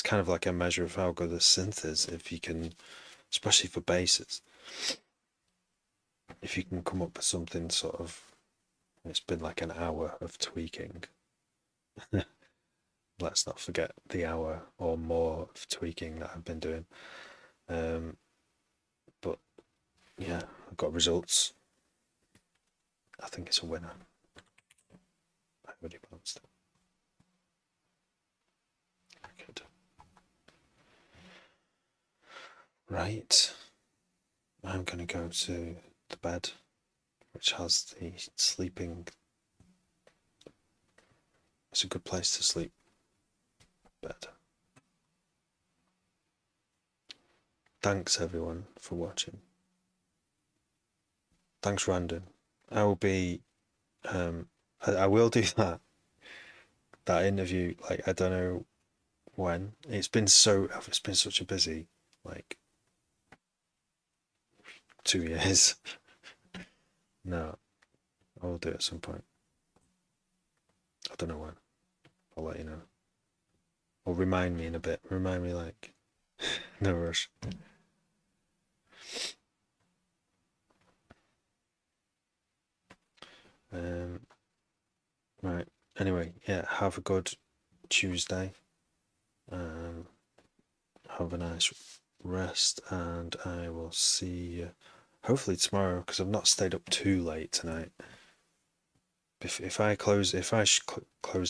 kind of like a measure of how good the synth is, if you can, especially for basses, if you can come up with something sort of, it's been like an hour of tweaking. Let's not forget the hour or more of tweaking that I've been doing. But yeah, I've got results. I think it's a winner. I already balanced it. Good. Right. I'm going to go to the bed, which has the sleeping. It's a good place to sleep. Bed. Thanks everyone for watching. Thanks Randon. I will be I will do that interview, like I don't know when. It's been such a busy like 2 years. No, I will do it at some point. I don't know when. I'll let you know. Or remind me in a bit. Remind me like no rush. Right. Anyway, yeah, have a good Tuesday. Have a nice rest, and I will see you hopefully tomorrow, because I've not stayed up too late tonight. If I close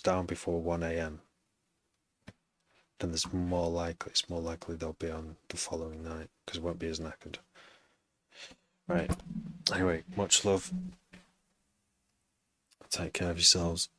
down before 1 a.m, then it's more likely they'll be on the following night, because it won't be as knackered. Right. Anyway, much love. Take care of yourselves.